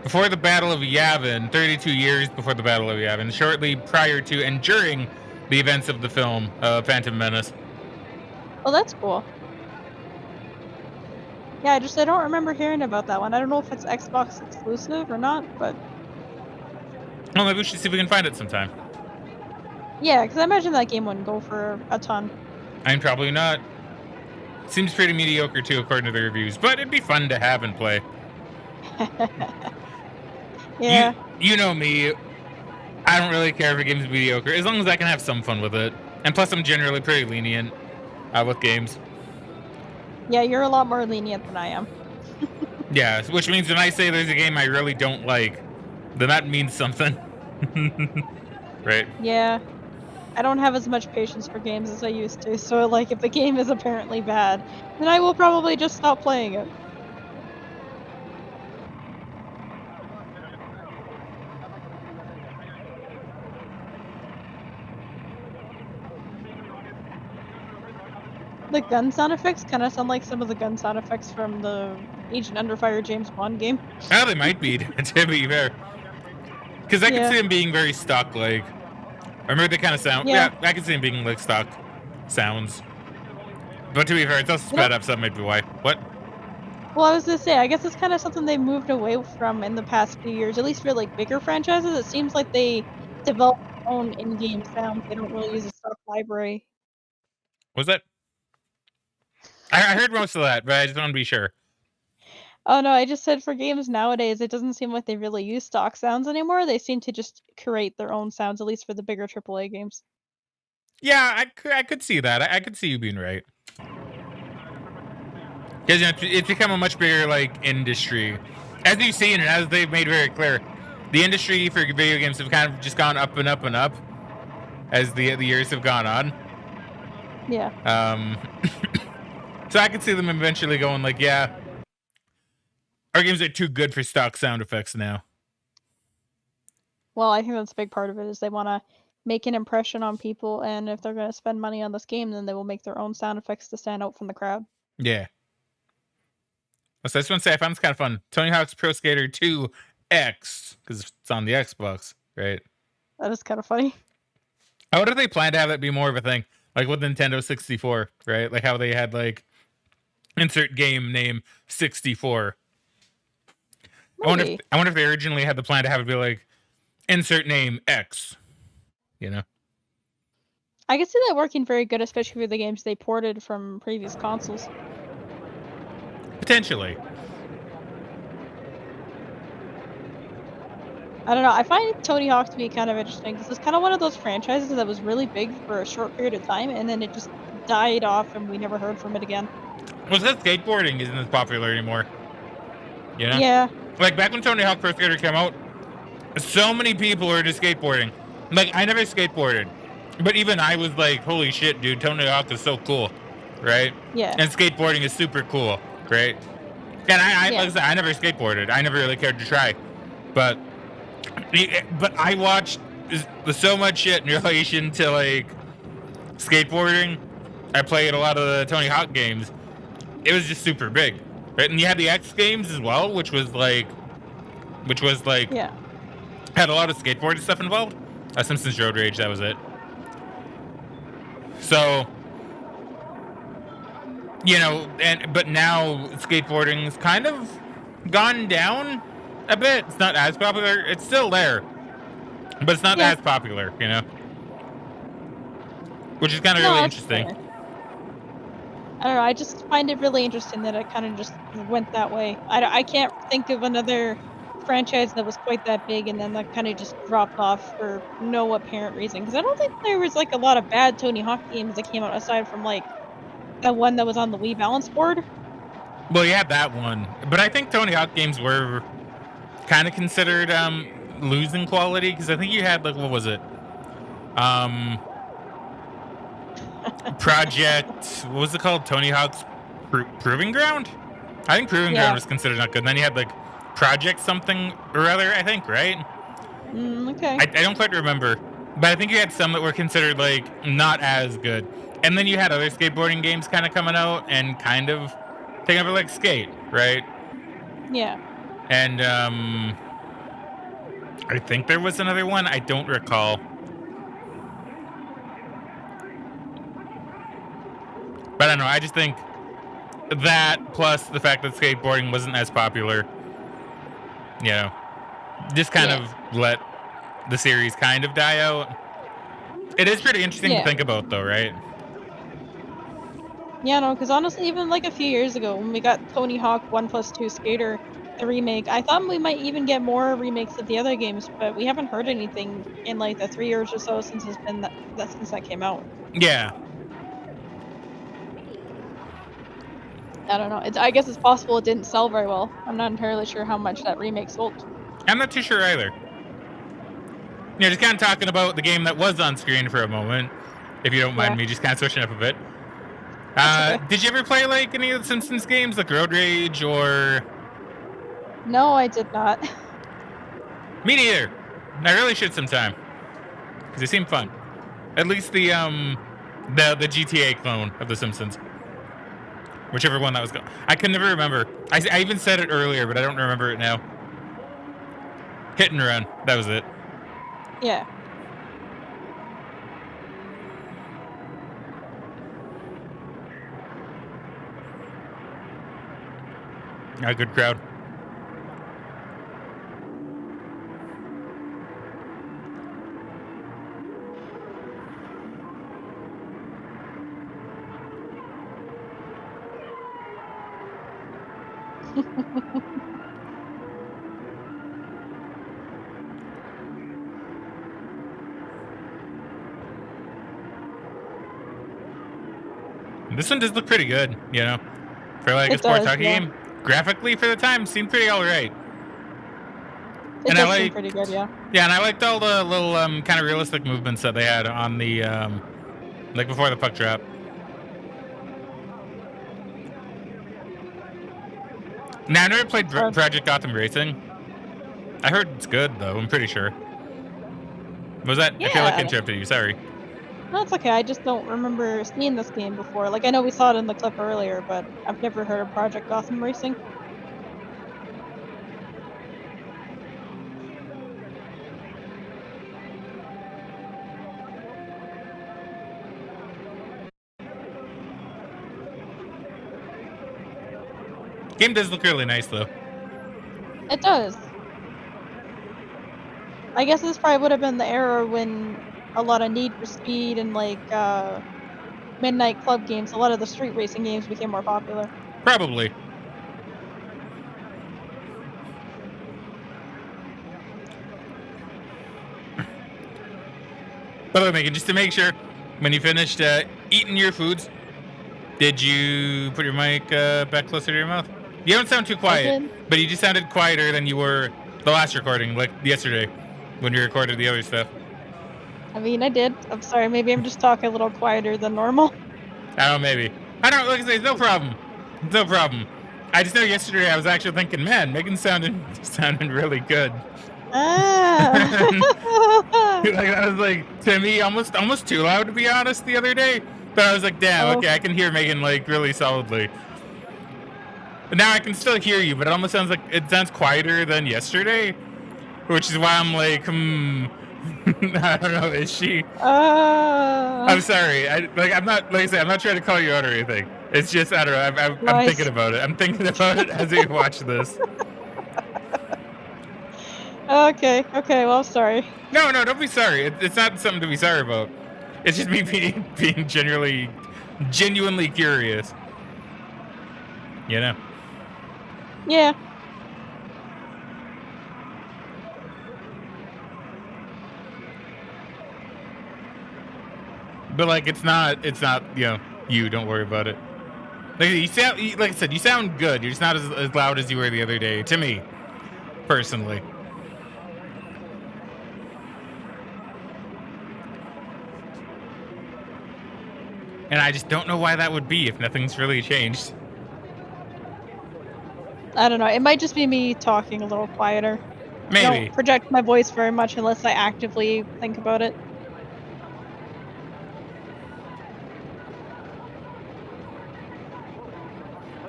before the Battle of Yavin, 32 years before the Battle of Yavin, shortly prior to and during the events of the film Phantom Menace. Oh, that's cool. Yeah, I don't remember hearing about that one. I don't know if it's Xbox exclusive or not, but Well, maybe we should see if we can find it sometime. yeah, because I imagine that game wouldn't go for a ton. I'm probably not. Seems pretty mediocre too, according to the reviews, but it'd be fun to have and play. Yeah. You know me. I don't really care if a game's mediocre, as long as I can have some fun with it. And plus, I'm generally pretty lenient with games. Yeah, you're a lot more lenient than I am. Yeah, which means when I say there's a game I really don't like, then that means something. Right? Yeah. I don't have as much patience for games as I used to, so like if the game is apparently bad, then I will probably just stop playing it. The gun sound effects kind of sound like some of the gun sound effects from the Agent Under Fire James Bond game. Oh, they might be, to be fair. Because I can see them being very stock-like. I remember they kind of sound... Yeah, I can see them being like stock sounds. But to be fair, it's also sped up, so that might be why. What? Well, I was gonna say, I guess it's kind of something they moved away from in the past few years, at least for like bigger franchises. It seems like they develop their own in-game sounds. They don't really use a stock library. Was that? I heard most of that, but I just want to be sure. Oh no, I just said for games nowadays, it doesn't seem like they really use stock sounds anymore. They seem to just create their own sounds, at least for the bigger AAA games. Yeah, I could see that. I could see you being right. Because it's become a much bigger like industry, as you've seen and as they've made very clear. The industry for video games have kind of just gone up and up and up as the years have gone on. Yeah. So I could see them eventually going like, yeah, our games are too good for stock sound effects now. Well, I think that's a big part of it is they want to make an impression on people, and if they're going to spend money on this game, then they will make their own sound effects to stand out from the crowd. Yeah. So I just want to say I found this kind of fun. Tony Hawk's Pro Skater 2 X, because it's on the Xbox, right? That is kind of funny. I wonder if they plan to have that be more of a thing, like with Nintendo 64, right? Like how they had like insert game name 64. I wonder if they originally had the plan to have it be like insert name X. You know? I can see that working very good, especially for the games they ported from previous consoles. Potentially. I don't know. I find Tony Hawk to be kind of interesting because it's kind of one of those franchises that was really big for a short period of time, and then it just died off, and we never heard from it again. Well, it's that skateboarding isn't as popular anymore. You know? Yeah. Like back when Tony Hawk Pro Skater came out, so many people were just skateboarding. Like I never skateboarded, but even I was like, "Holy shit, dude! Tony Hawk is so cool, right?" Yeah. And skateboarding is super cool, right? And I Yeah. like I said, I never skateboarded. I never really cared to try, but I watched so much shit in relation to like skateboarding. I played a lot of the Tony Hawk games. It was just super big, right? And you had the X games as well, which was like Yeah. had a lot of skateboarding stuff involved. Simpsons Road Rage, that was it. So, you know, but now skateboarding's kind of gone down a bit. It's not as popular. It's still there, but it's not Yeah. as popular, you know? Which is kind of No, really that's interesting. fair. I don't know. I just find it really interesting that it kind of just went that way. I can't think of another franchise that was quite that big and then that kind of just dropped off for no apparent reason. Because I don't think there was like a lot of bad Tony Hawk games that came out aside from like that one that was on the Wii balance board. Well, you had that one, but I think Tony Hawk games were kind of considered losing quality because I think you had like what was it? Project, what was it called? Tony Hawk's Proving Ground? I think Proving Ground was considered not good. And then you had like Project something or other, I think, right? Okay. I don't quite remember. But I think you had some that were considered like not as good. And then you had other skateboarding games kind of coming out and kind of taking over like Skate, right? Yeah. And I think there was another one. I don't recall. But I don't know. I just think that plus the fact that skateboarding wasn't as popular, you know, just kind of let the series kind of die out. It is pretty interesting to think about, though, right? Yeah, no, because honestly, even like a few years ago when we got Tony Hawk 1+2 Skater, the remake, I thought we might even get more remakes of the other games, but we haven't heard anything in like the 3 years or so since it's been since that came out. Yeah. I don't know. I guess it's possible it didn't sell very well. I'm not entirely sure how much that remake sold. I'm not too sure either. You know, just kind of talking about the game that was on screen for a moment, if you don't mind me just kind of switching up a bit. Okay. Did you ever play like any of the Simpsons games, like Road Rage or? No, I did not. Me neither. I really should sometime because they seem fun. At least the GTA clone of the Simpsons, whichever one that was. I could never remember. I even said it earlier, but I don't remember it now. Hit and Run. That was it. Yeah. A good crowd. This one does look pretty good, you know, for like a It sports does, hockey yeah. game. Graphically, for the time, seemed pretty all right. It And I does seem like- pretty good, yeah. Yeah, and I liked all the little kind of realistic movements that they had on the like before the puck drop. Now I never played Project Gotham Racing. I heard it's good though. I'm pretty sure. Was that? I feel like I Yeah. interrupted you. Sorry. No, it's okay. I just don't remember seeing this game before. Like, I know we saw it in the clip earlier, but I've never heard of Project Gotham Racing. Game does look really nice though. It does. I guess this probably would have been the era when a lot of Need for Speed and like Midnight Club games, a lot of the street racing games became more popular. Probably. By the way, Megan, just to make sure, when you finished eating your foods, did you put your mic back closer to your mouth? You don't sound too quiet, did. but you just sounded quieter than you were the last recording, like yesterday, when you recorded the other stuff. I mean, I did. I'm sorry. Maybe I'm just talking a little quieter than normal. I don't know, maybe. I don't, like I say, no problem. No problem. I just know yesterday I was actually thinking, man, Megan sounded really good. Ah. Like I was like, to me, almost too loud to be honest the other day. But I was like, damn, Oh. okay, I can hear Megan like really solidly. But now I can still hear you, but it sounds quieter than yesterday, which is why I'm like, I don't know, is she? I'm sorry. I'm not, like I said, I'm not trying to call you out or anything. It's just, I don't know, I'm Nice. thinking about it. I'm thinking about it as we watch this. Okay. Well, I'm sorry. No, don't be sorry. It's not something to be sorry about. It's just me being genuinely curious. You know? Yeah. But like, it's not. You know, you don't worry about it. Like like I said, you sound good. You're just not as loud as you were the other day. To me, personally. And I just don't know why that would be if nothing's really changed. I don't know. It might just be me talking a little quieter. I Maybe. don't project my voice very much unless I actively think about it.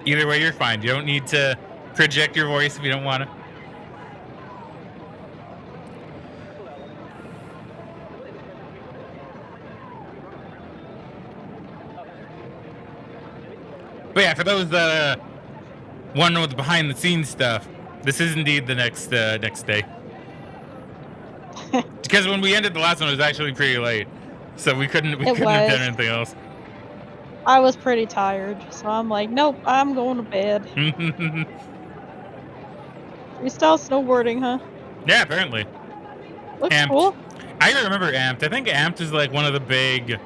Either way, you're fine. You don't need to project your voice if you don't want to. But yeah, for those wondering what the behind the scenes stuff, this is indeed the next day. Because when we ended the last one, it was actually pretty late, so we couldn't have was. done anything else. I was pretty tired, so I'm like, nope, I'm going to bed. You still snowboarding, huh? Yeah, apparently. Looks Amped. cool. I remember Amped. I think Amped is like one of the big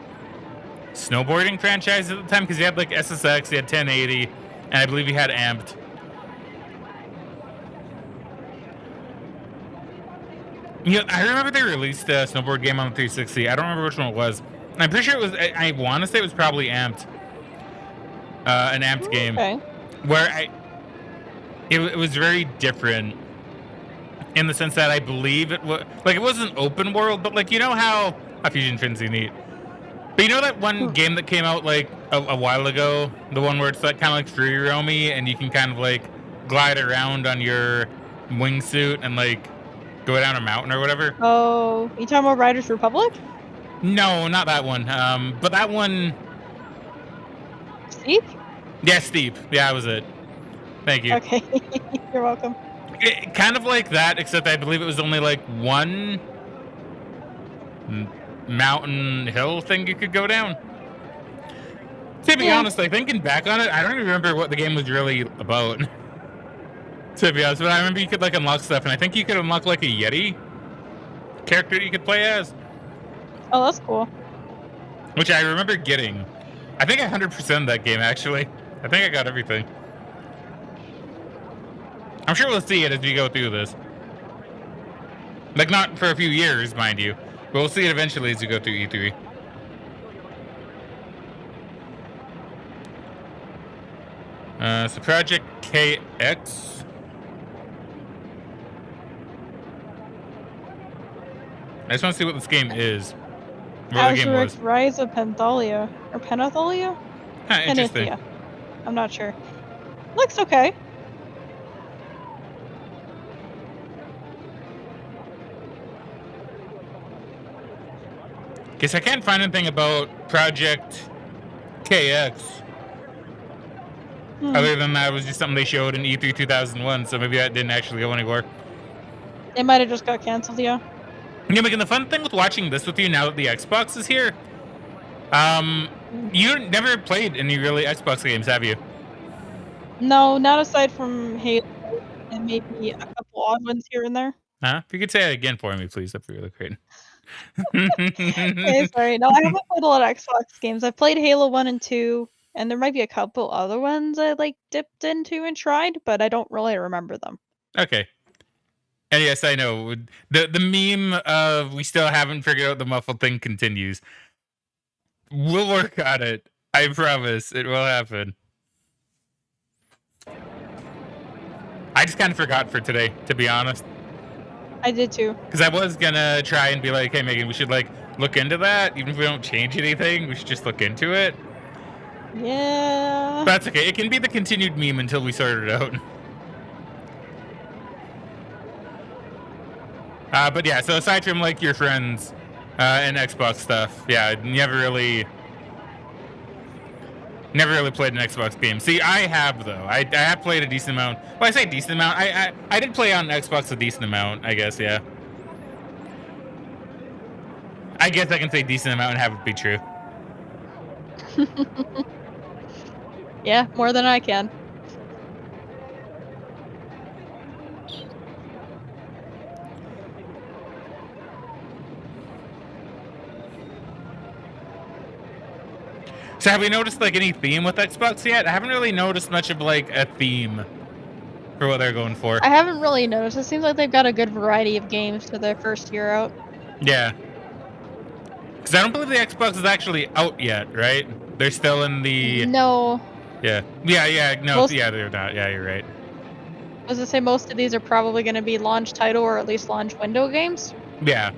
snowboarding franchises at the time because you had like SSX, you had 1080, and I believe you had Amped. You know, I remember they released a snowboard game on the 360. I don't remember which one it was. I'm pretty sure it was. I want to say it was probably Amped. An Amped game Okay. where it was very different in the sense that I believe it was like it wasn't open world, but like you know how Fusion Frenzy neat. But you know that one game that came out like a while ago, the one where it's like kind of like free roamy and you can kind of like glide around on your wingsuit and like go down a mountain or whatever. Oh, you talking about Riders Republic? No, not that one. But that one. Steep? Yeah, Steep. Yeah, that was it. Thank you. Okay. You're welcome. Kind of like that, except I believe it was only like one mountain hill thing you could go down. To be honest, like thinking back on it, I don't even remember what the game was really about. To be honest, but I remember you could like unlock stuff, and I think you could unlock like a Yeti character you could play as, Oh, that's cool. which I remember getting. I think I 100% that game, actually. I think I got everything. I'm sure we'll see it as we go through this. Like, not for a few years, mind you. But we'll see it eventually as we go through E3. So Project KX. I just want to see what this game is. What the game was. Azurix Rise of Penthalia. Or Penathalia? Interesting. Penithia. I'm not sure. Looks okay. Guess I can't find anything about Project KX. Other than that, it was just something they showed in E3 2001, so maybe that didn't actually go anywhere. It might have just got canceled, yeah. Yeah, Megan, the fun thing with watching this with you now that the Xbox is here, you never played any really Xbox games, have you? No, not aside from Halo and maybe a couple odd ones here and there. Huh? If you could say it again for me, please, that'd be really great. Okay, sorry. No, I haven't played a lot of Xbox games. I've played Halo 1 and 2, and there might be a couple other ones I like dipped into and tried, but I don't really remember them. Okay. And yes, I know. The meme of we still haven't figured out the muffled thing continues. We'll work on it. I promise. It will happen. I just kind of forgot for today, to be honest. I did too. Because I was gonna try and be like, hey Megan, we should like look into that. Even if we don't change anything, we should just look into it. Yeah. But that's okay. It can be the continued meme until we sort it out. But yeah, so aside from like your friends and Xbox stuff, yeah, never really played an Xbox game. See, I have though. I have played a decent amount. Well, I say decent amount. I did play on Xbox a decent amount, I guess. Yeah. I guess I can say decent amount and have it be true. Yeah, more than I can. So have we noticed like any theme with Xbox yet? I haven't really noticed much of like a theme for what they're going for. I haven't really noticed. It seems like they've got a good variety of games for their first year out. Yeah. Because I don't believe the Xbox is actually out yet, right? They're still in the... No. Yeah. No, yeah, they're not. Yeah, you're right. I was gonna say most of these are probably going to be launch title or at least launch window games. Yeah.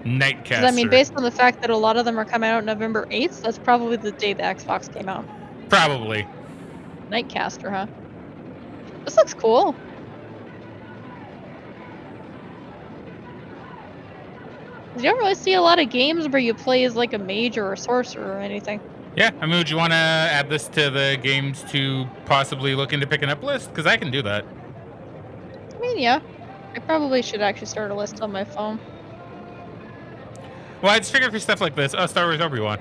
Nightcaster. Because I mean, based on the fact that a lot of them are coming out November 8th, that's probably the day the Xbox came out. Probably. Nightcaster, huh? This looks cool. You don't really see a lot of games where you play as like a mage or a sorcerer or anything. Yeah, I mean, would you want to add this to the games to possibly look into picking up list? Because I can do that. I mean, yeah. I probably should actually start a list on my phone. Well, I just figured for stuff like this. Oh, Star Wars Obi-Wan.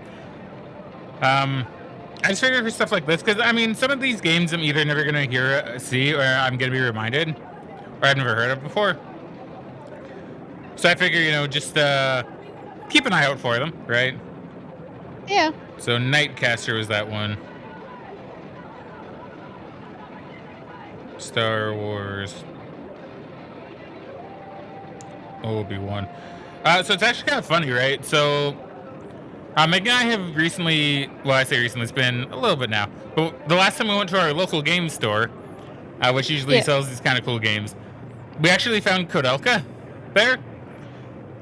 I just figured for stuff like this because I mean, some of these games I'm either never gonna see, or I'm gonna be reminded, or I've never heard of before. So I figure, just keep an eye out for them, right? Yeah. So Nightcaster was that one. Star Wars Obi-Wan. So it's actually kind of funny, right? So Megan and I have recently, well, I say recently, it's been a little bit now, but the last time we went to our local game store, which usually sells these kind of cool games, we actually found Kodelka there.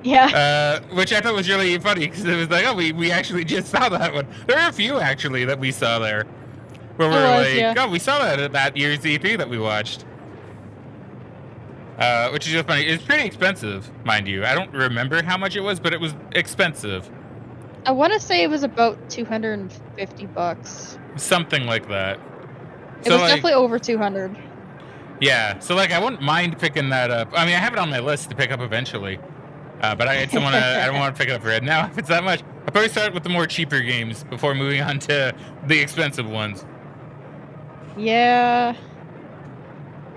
Yeah. Which I thought was really funny because it was like, oh, we actually just saw that one. There are a few actually that we saw there where oh, we saw that at that year's E3 that we watched. Which is just funny. It's pretty expensive, mind you. I don't remember how much it was, but it was expensive. I want to say it was about $250. Something like that. It was definitely over 200. Yeah, so I wouldn't mind picking that up. I mean, I have it on my list to pick up eventually. But I don't want to pick it up right now if it's that much. I'll probably start with the more cheaper games before moving on to the expensive ones. Yeah.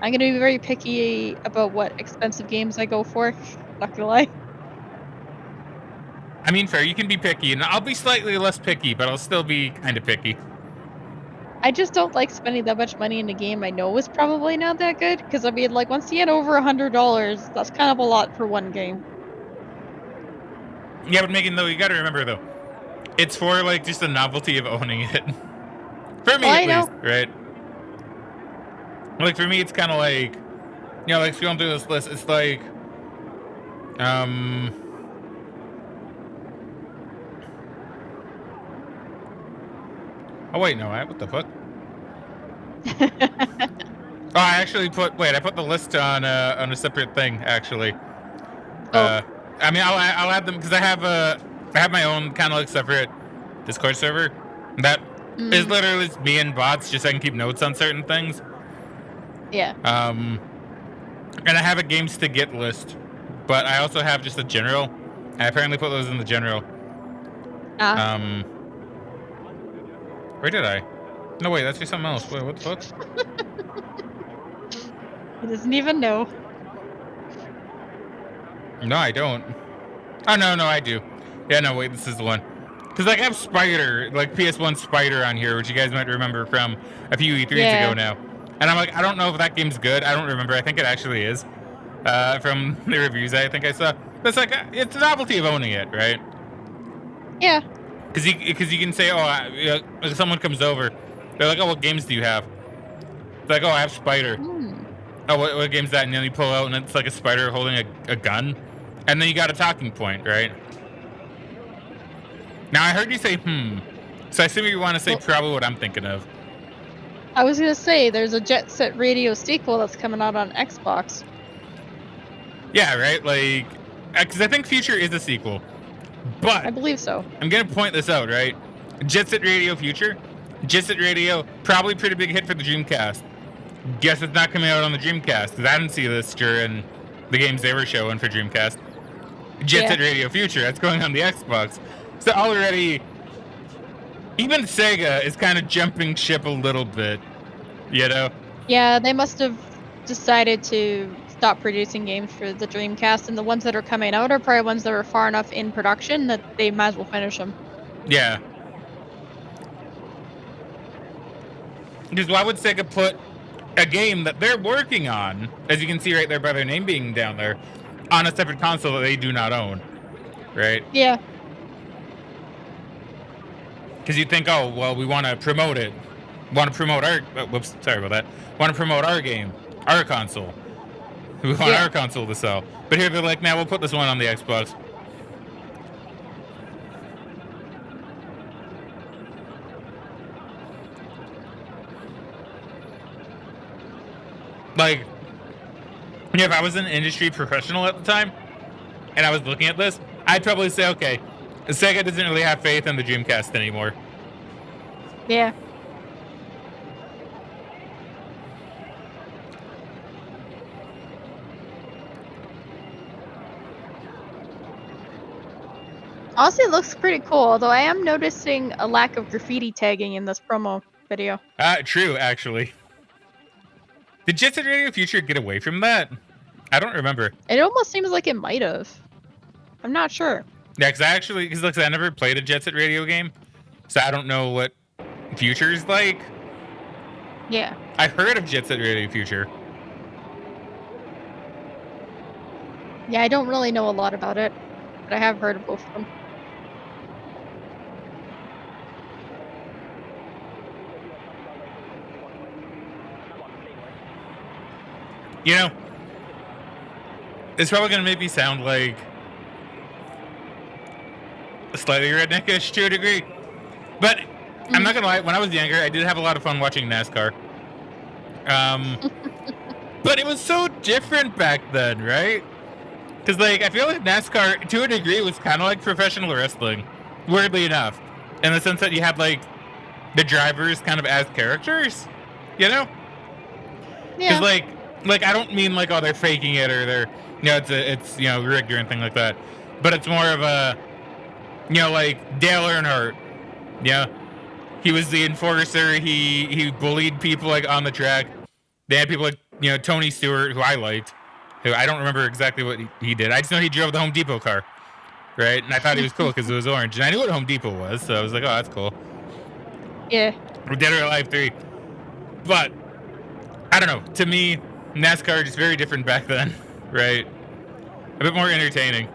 I'm going to be very picky about what expensive games I go for. Not going to lie. I mean, fair. You can be picky, and I'll be slightly less picky, but I'll still be kind of picky. I just don't like spending that much money in a game I know is probably not that good. Because I mean, like once you get over $100, that's kind of a lot for one game. Yeah, but Megan, though, you got to remember though, it's for like just the novelty of owning it. For me, at least, right? Like for me, it's kind of like, like scrolling through this list. It's like, Oh wait, no, what the fuck? Oh, I actually I put the list on a separate thing actually. Oh. I mean, I'll add them because I have my own kind of like separate Discord server that is literally just me and bots, just so I can keep notes on certain things. Yeah. And I have a games to get list, but I also have just a general. I apparently put those in the general. Where did I? No, wait, that's just something else. Wait, what the fuck? He doesn't even know. No, I don't. Oh, no, I do. Yeah, no, wait, this is the one. Because, like, I have Spider, like PS1 Spider on here, which you guys might remember from a few E3s ago now. And I'm like, I don't know if that game's good. I don't remember. I think it actually is. From the reviews I think I saw. But it's like, it's a novelty of owning it, right? Yeah. Because you can say, if someone comes over, they're like, oh, what games do you have? It's like, oh, I have Spider. Oh, what game's that? And then you pull out, and it's like a spider holding a gun. And then you got a talking point, right? Now, I heard you say, So I assume you want to say probably what I'm thinking of. I was going to say, there's a Jet Set Radio sequel that's coming out on Xbox. Yeah, right? Like, because I think Future is a sequel. But I believe so. I'm going to point this out, right? Jet Set Radio Future. Jet Set Radio, probably pretty big hit for the Dreamcast. Guess it's not coming out on the Dreamcast, because I didn't see this during the games they were showing for Dreamcast. Jet Set Radio Future, that's going on the Xbox. So already, even Sega is kind of jumping ship a little bit, you know? Yeah, they must have decided to stop producing games for the Dreamcast, and the ones that are coming out are probably ones that are far enough in production that they might as well finish them. Yeah. Because why would Sega put a game that they're working on, as you can see right there by their name being down there, on a separate console that they do not own, right? Yeah. Because you think, oh, well, we want to promote it. Want to promote our... whoops, sorry about that. Want to promote our game, our console. We want our console to sell. But here they're like, now we'll put this one on the Xbox. Like, if I was an industry professional at the time, and I was looking at this, I'd probably say, okay, Sega doesn't really have faith in the Dreamcast anymore. Yeah. Honestly, it looks pretty cool, although I am noticing a lack of graffiti tagging in this promo video. True, actually. Did Jet Set Radio Future get away from that? I don't remember. It almost seems like it might have. I'm not sure. Yeah, because I never played a Jet Set Radio game, so I don't know what Future's like. Yeah. I've heard of Jet Set Radio Future. Yeah, I don't really know a lot about it, but I have heard of both of them. You know, it's probably going to make me sound like slightly redneckish to a degree. But I'm not going to lie, when I was younger, I did have a lot of fun watching NASCAR. But it was so different back then, right? Because, like, I feel like NASCAR, to a degree, was kind of like professional wrestling. Weirdly enough. In the sense that you had, like, the drivers kind of as characters. You know? Yeah. Because, like, I don't mean like, oh, they're faking it or they're, it's rigged or anything like that. But it's more of a, like Dale Earnhardt. Yeah, he was the enforcer. He bullied people like on the track. They had people like Tony Stewart, who I liked, who I don't remember exactly what he did. I just know he drove the Home Depot car. right? And I thought he was cool because it was orange, and I knew what Home Depot was, so I was like, oh, that's cool. Yeah. Or Dead or Alive 3. But I don't know. To me, NASCAR is very different back then, right? A bit more entertaining.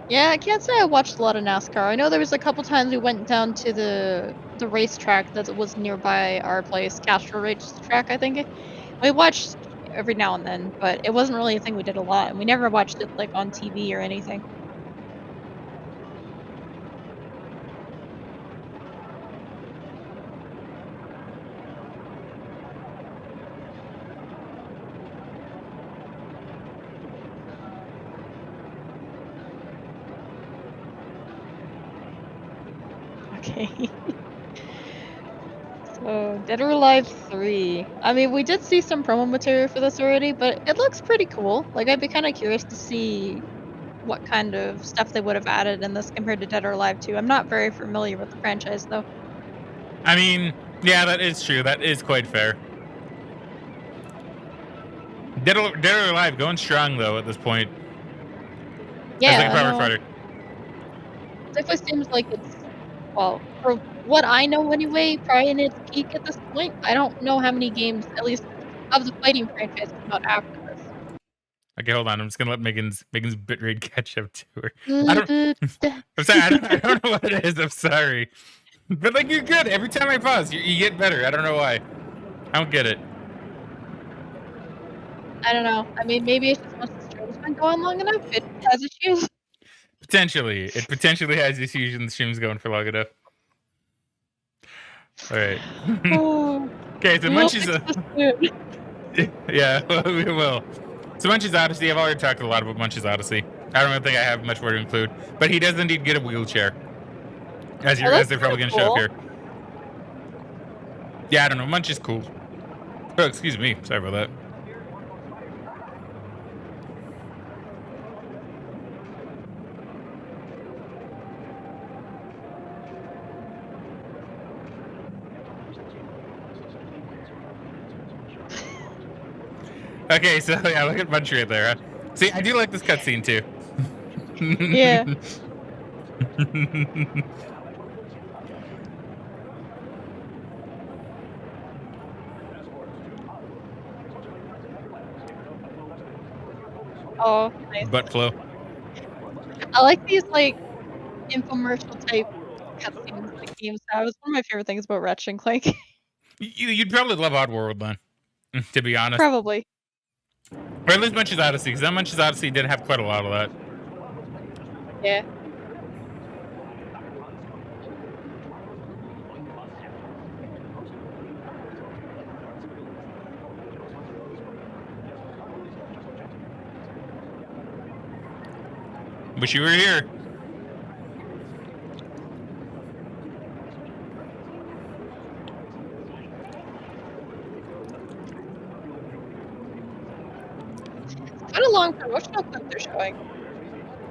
Yeah, I can't say I watched a lot of NASCAR. I know there was a couple times we went down to the racetrack that was nearby our place, Castro Racetrack, I think. We watched every now and then, but it wasn't really a thing we did a lot, and we never watched it like on TV or anything. Okay. So, Dead or Alive 3. I mean, we did see some promo material for this already, but it looks pretty cool. Like, I'd be kind of curious to see what kind of stuff they would have added in this compared to Dead or Alive 2. I'm not very familiar with the franchise, though. I mean, yeah, that is true. That is quite fair. Dead or Alive going strong though at this point. Yeah, As like a I power know. fighter. Definitely seems like it's, well, for what I know anyway, probably in its peak at this point. I don't know how many games, at least of the fighting franchise, came out after this. Okay, hold on. I'm just gonna let Megan's bitrate catch up to her. I don't. I'm I'm sorry. I don't know what it is. I'm sorry. But like you're good. Every time I pause, you get better. I don't know why. I don't get it. I don't know. I mean, maybe it's just once the stream's been going long enough, it has issues. Potentially, it potentially has issues and the stream's going for long enough. All right. Oh, Okay, so we will Munchies. fix this soon. Yeah, we will. So Munchies Odyssey. I've already talked a lot about Munchies Odyssey. I don't really think I have much more to include, but he does indeed get a wheelchair, as Oh, that's they're probably kinda going to show up cool. here. Yeah, I don't know. Munch is cool. Oh, excuse me. Sorry about that. Okay, so yeah, look at Munch right there. Huh? See, I do like this cutscene too. Yeah. Oh, nice. Butt flow. I like these, like, infomercial type cutscenes that games have. It's one of my favorite things about Ratchet and Clank. You'd probably love Oddworld then, to be honest. Probably. Or at least Munch's Odyssey, because that Munch's Odyssey did have quite a lot of that. Yeah. Wish you were here. What a long promotional clip they're showing. All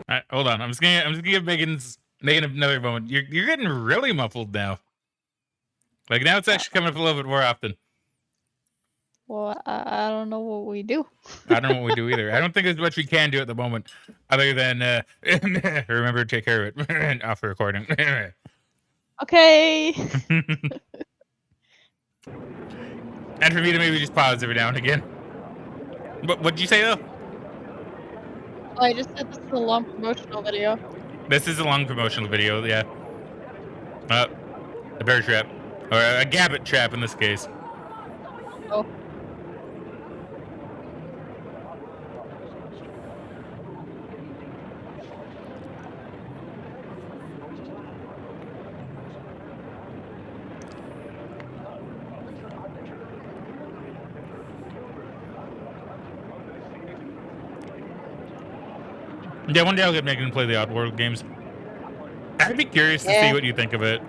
right, hold on. I'm just gonna give Megan another moment. You're getting really muffled now. Like now it's actually coming up a little bit more often. Well, I don't know what we do. I don't know what we do either. I don't think there's much we can do at the moment, other than remember to take care of it off the recording. Okay. And for me to maybe just pause every now and again. What'd you say though? Oh, I just said this is a long promotional video. This is a long promotional video, yeah. A bear trap. Or a gabbit trap in this case. Oh. Yeah, one day I'll get Megan to play the Oddworld games. I'd be curious to see what you think of it.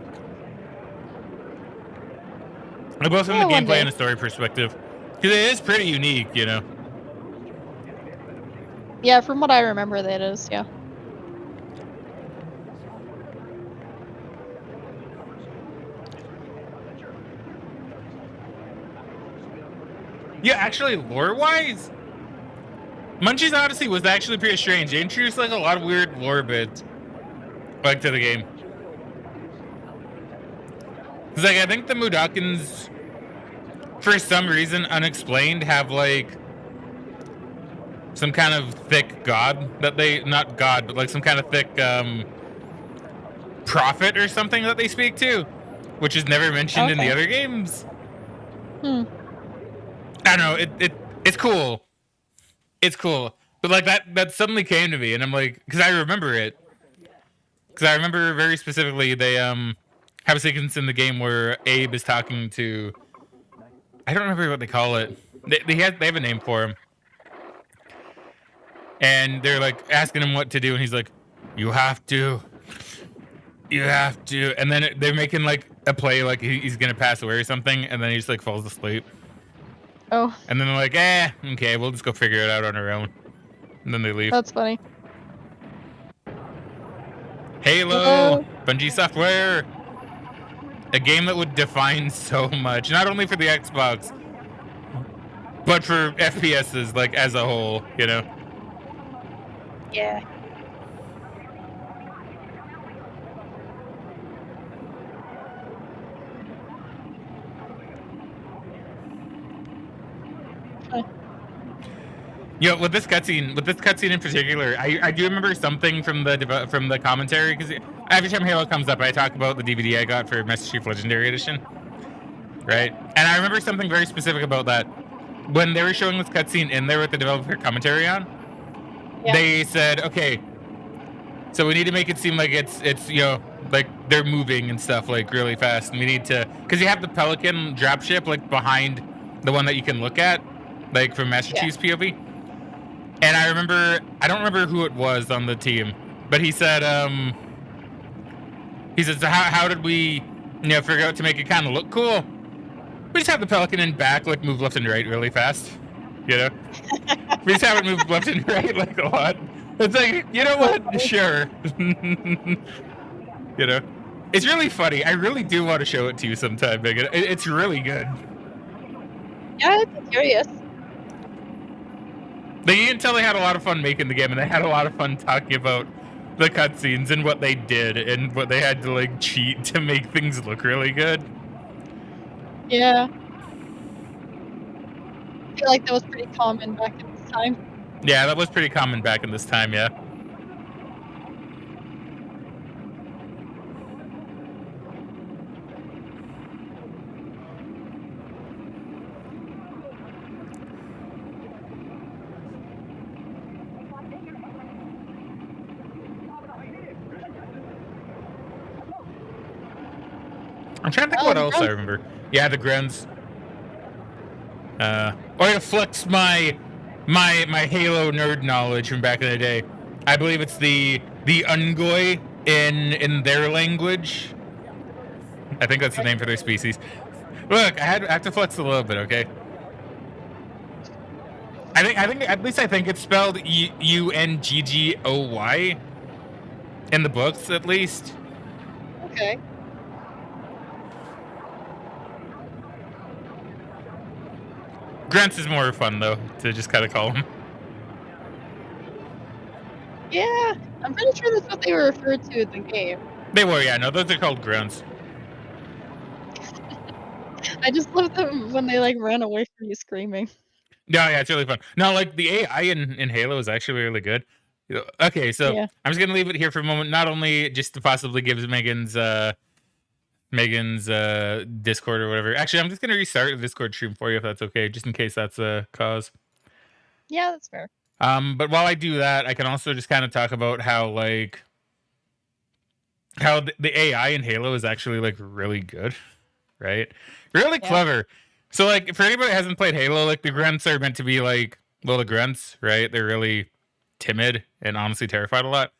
Both from the gameplay and a story perspective. Because it is pretty unique, you know. Yeah, from what I remember, that is, yeah. Yeah, actually, lore-wise, Munchie's Odyssey was actually pretty strange. They introduced like a lot of weird lore bits, like, to the game. Cause like I think the Mudokons, for some reason unexplained, have like some kind of thick god that they, not god, but like some kind of thick prophet or something that they speak to, which is never mentioned in the other games. Hmm. I don't know. It's cool. It's cool. But like that suddenly came to me, and I'm like, because I remember it. Because I remember very specifically they have a sequence in the game where Abe is talking to, I don't remember what they call it. They have a name for him. And they're like asking him what to do, and he's like, you have to. And then they're making like a play like he's gonna pass away or something, and then he just like falls asleep. Oh. And then they're like, okay, we'll just go figure it out on our own. And then they leave. That's funny. Halo, Bungie Software. A game that would define so much, not only for the Xbox, but for FPSs, like, as a whole, you know? Yeah. You know, with this cutscene in particular, I do remember something from the commentary, because every time Halo comes up, I talk about the DVD I got for Master Chief Legendary Edition, right? And I remember something very specific about that. When they were showing this cutscene in there with the developer commentary on, they said, okay, so we need to make it seem like it's you know, like they're moving and stuff like really fast, and we need to, because you have the Pelican dropship like behind the one that you can look at, like from Master Chief's POV. And I don't remember who it was on the team, but he said, so how did we, you know, figure out to make it kind of look cool? We just have the Pelican in back, like, move left and right really fast, you know? We just have it move left and right, like, a lot. It's like, you know what? Sure. You know? It's really funny. I really do want to show it to you sometime, Megan. It's really good. Yeah, I'd be curious. You can tell they had a lot of fun making the game, and they had a lot of fun talking about the cutscenes and what they did and what they had to like cheat to make things look really good. Yeah. I feel like that was pretty common back in this time. Yeah, that was pretty common back in this time, yeah. I'm trying to think what else I remember. Yeah, the grunts. Oh, to flex my Halo nerd knowledge from back in the day. I believe it's the Ungoi in their language. I think that's the name for their species. Look, I have to flex a little bit, okay? I think at least I think it's spelled Unggoy in the books, at least. Okay. Grunts is more fun, though, to just kind of call them. Yeah, I'm pretty sure that's what they were referred to in the game. They were, yeah. No, those are called grunts. I just love them when they like ran away from you screaming. No, yeah, it's really fun. No, like the AI in Halo is actually really good. Okay, so Yeah. I'm just gonna leave it here for a moment. Not only just to possibly give Megan's Discord or whatever. Actually, I'm just gonna restart the Discord stream for you if that's okay, just in case that's a cause. Yeah, that's fair. But while I do that, I can also just kind of talk about how the AI in Halo is actually like really good, right? Really clever. So like for anybody that hasn't played Halo, like the grunts are meant to be like little grunts, right? They're really timid and honestly terrified a lot.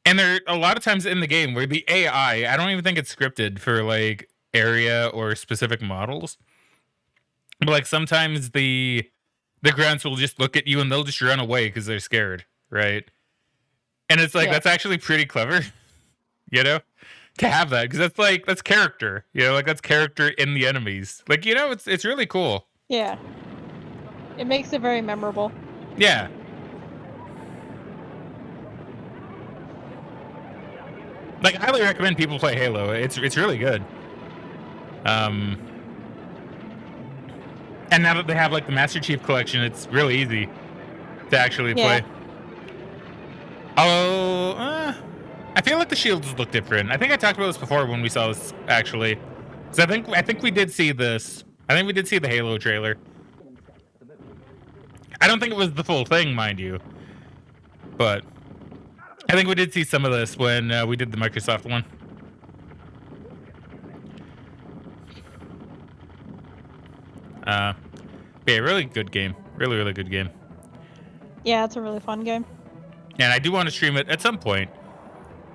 And there are a lot of times in the game where the AI, I don't even think it's scripted for like area or specific models. But like sometimes the grunts will just look at you and they'll just run away because they're scared, right? And it's like that's actually pretty clever, you know, to have that, because that's character, you know, like that's character in the enemies. Like, you know, it's really cool. Yeah. It makes it very memorable. Yeah. Like, I highly recommend people play Halo. It's really good. And now that they have like the Master Chief Collection, it's really easy to actually Yeah. play. Although, I feel like the shields look different. I think I talked about this before when we saw this actually. So I think we did see this. I think we did see the Halo trailer. I don't think it was the full thing, mind you, but I think we did see some of this when we did the Microsoft one. Yeah, really good game. Really good game. Yeah, it's a really fun game. And I do want to stream it at some point.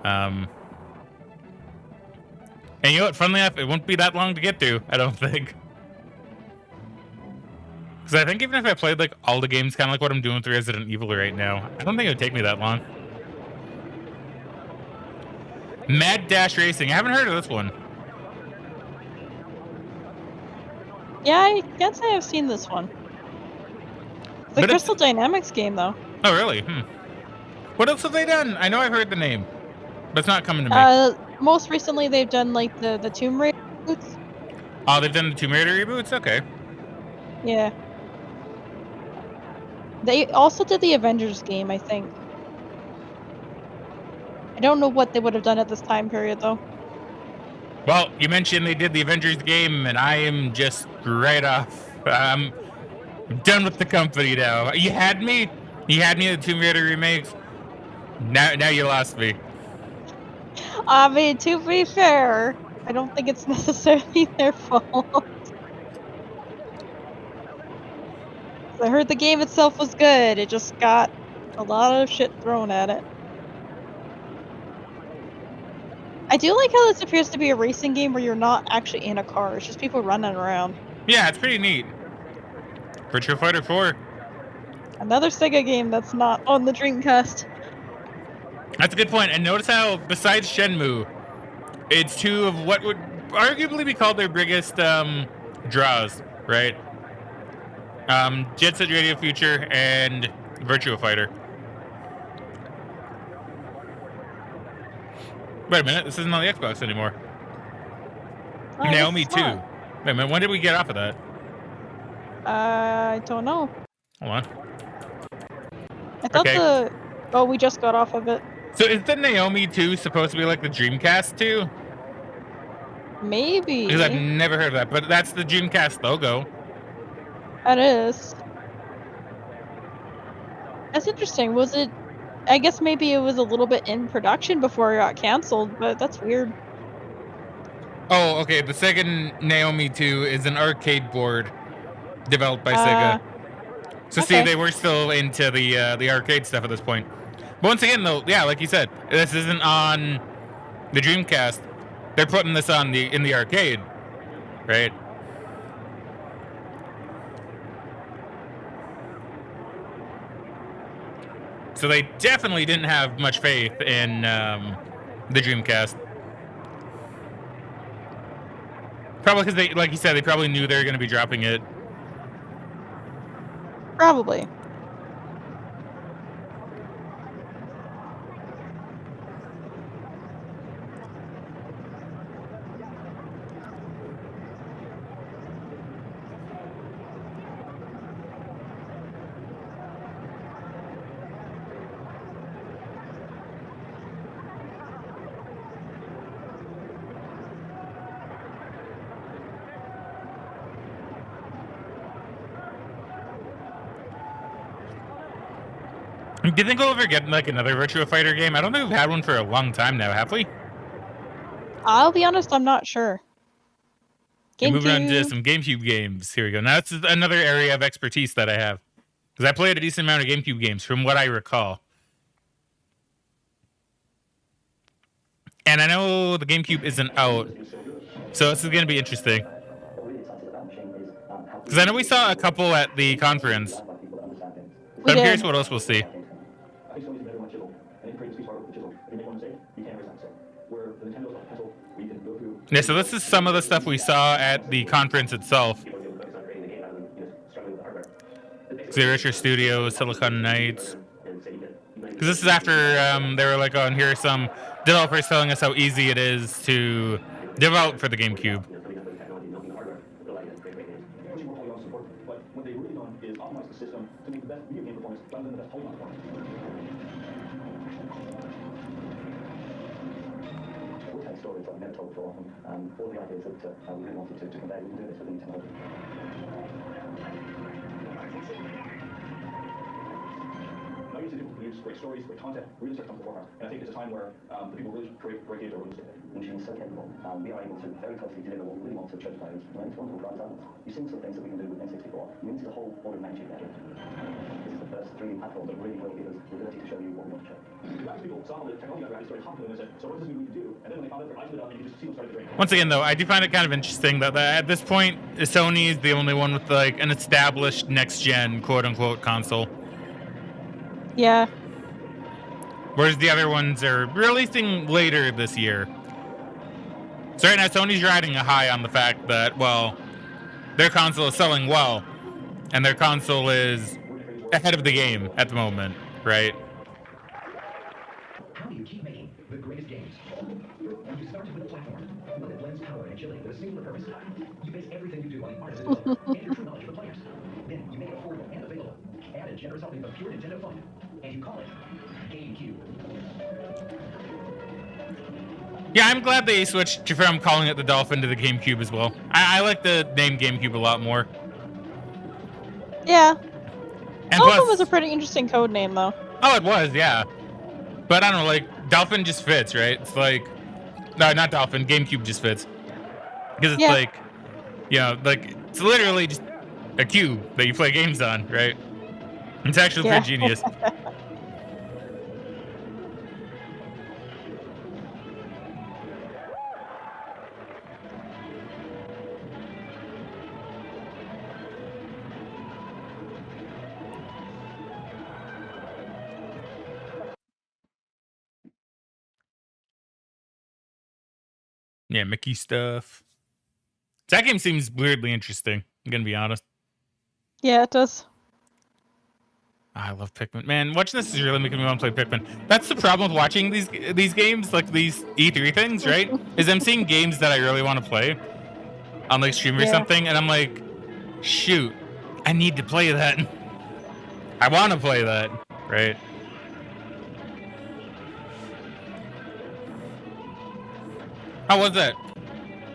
And you know what? Funnily enough, it won't be that long to get through, I don't think. Because I think even if I played like all the games, kind of like what I'm doing with Resident Evil right now, I don't think it would take me that long. Mad Dash Racing. I haven't heard of this one. Yeah, I can't say I've seen this one. The Crystal Dynamics game, though. Oh, really? What else have they done? I know I've heard the name, but it's not coming to me. Most recently, they've done like the Tomb Raider reboots. Oh, they've done the Tomb Raider reboots? Okay. Yeah. They also did the Avengers game, I think. I don't know what they would have done at this time period, though. Well, you mentioned they did the Avengers game, and I am just right off. I'm done with the company now. You had me. You had me in the Tomb Raider remakes. Now you lost me. I mean, to be fair, I don't think it's necessarily their fault. I heard the game itself was good. It just got a lot of shit thrown at it. I do like how this appears to be a racing game where you're not actually in a car. It's just people running around. Yeah, it's pretty neat. Virtua Fighter 4. Another Sega game that's not on the Dreamcast. That's a good point. And notice how, besides Shenmue, it's two of what would arguably be called their biggest draws, right? Jet Set Radio Future and Virtua Fighter. Wait a minute, this isn't on the Xbox anymore. Oh, Naomi that's 2. not. Wait a minute, when did we get off of that? I don't know. Hold on. I thought Okay. Oh, we just got off of it. So is the Naomi 2 supposed to be like the Dreamcast 2? Maybe. Because I've never heard of that, but that's the Dreamcast logo. That is. That's interesting. Was it... I guess maybe it was a little bit in production before it got canceled, but that's weird. Oh, okay. The second Naomi 2 is an arcade board developed by Sega. So okay. see, they were still into the arcade stuff at this point. But once again, though, yeah, like you said, this isn't on the Dreamcast. They're putting this on in the arcade, right? So they definitely didn't have much faith in the Dreamcast. Probably because they, like you said, they probably knew they were going to be dropping it. Probably. Do you think we'll ever get like another Virtua Fighter game? I don't think we've had one for a long time now, have we? I'll be honest, I'm not sure. Okay, moving on to some GameCube games. Here we go. Now, this is another area of expertise that I have. Because I played a decent amount of GameCube games, from what I recall. And I know the GameCube isn't out, so this is going to be interesting. Because I know we saw a couple at the conference. But I'm curious what else we'll see. Yeah, so this is some of the stuff we saw at the conference itself. Xerisha Studios, Silicon Knights. Because this is after they were like, oh, and here are some developers telling us how easy it is to develop for the GameCube. But what they've really done is optimize the system to make the best video game performance rather than the best polygon performance. We've had stories that I've never told before, and all the ideas that we really wanted to convey, we can do this with the new technology. Now you need to produce great stories, great content, really start to come to the forefront. And I think it's a time where the people really create great games are released. The machine is so capable. We are able to very closely deliver what we really want to show players. When it's one of the examples, you've seen some things that we can do with N64. You can see the whole order of magnitude better. This is the first 3D platform that really will give us the ability to show you what we want to show. People saw the technology I started hopping and they said, so what does this mean we can do? And then when they found out, I put it up and you just see them started to drink. Once again, though, I do find it kind of interesting that at this point, Sony is the only one with like an established next-gen quote-unquote console, Yeah. whereas the other ones are releasing later this year. So right now, Sony's riding a high on the fact that, well, their console is selling well, and their console is ahead of the game at the moment, right? How do you keep making the greatest games? You start with a platform, one that blends color and agility with a singular purpose. You base everything you do on the art of the developer and your true knowledge of the players. Then you make it affordable and available. Add a generous helping of pure Nintendo fun, and you call it Gamecube. Yeah, I'm glad they switched from calling it the Dolphin to the GameCube as well. I like the name GameCube a lot more. Yeah. And Dolphin plus, was a pretty interesting code name, though. oh, it was, yeah. But I don't know, like, Dolphin just fits, right? It's like, no, not Dolphin, GameCube just fits. Because it's like, you know, like, it's literally just a cube that you play games on, right? It's actually pretty genius. Yeah, Mickey stuff. That game seems weirdly interesting. I'm gonna be honest. Yeah, it does. I love Pikmin. Man, watching this is really making me want to play Pikmin. That's the problem with watching these games, like these E3 things, right? Is I'm seeing games that I really want to play on like stream or something, and I'm like, shoot, I need to play that. I want to play that, right? How was that?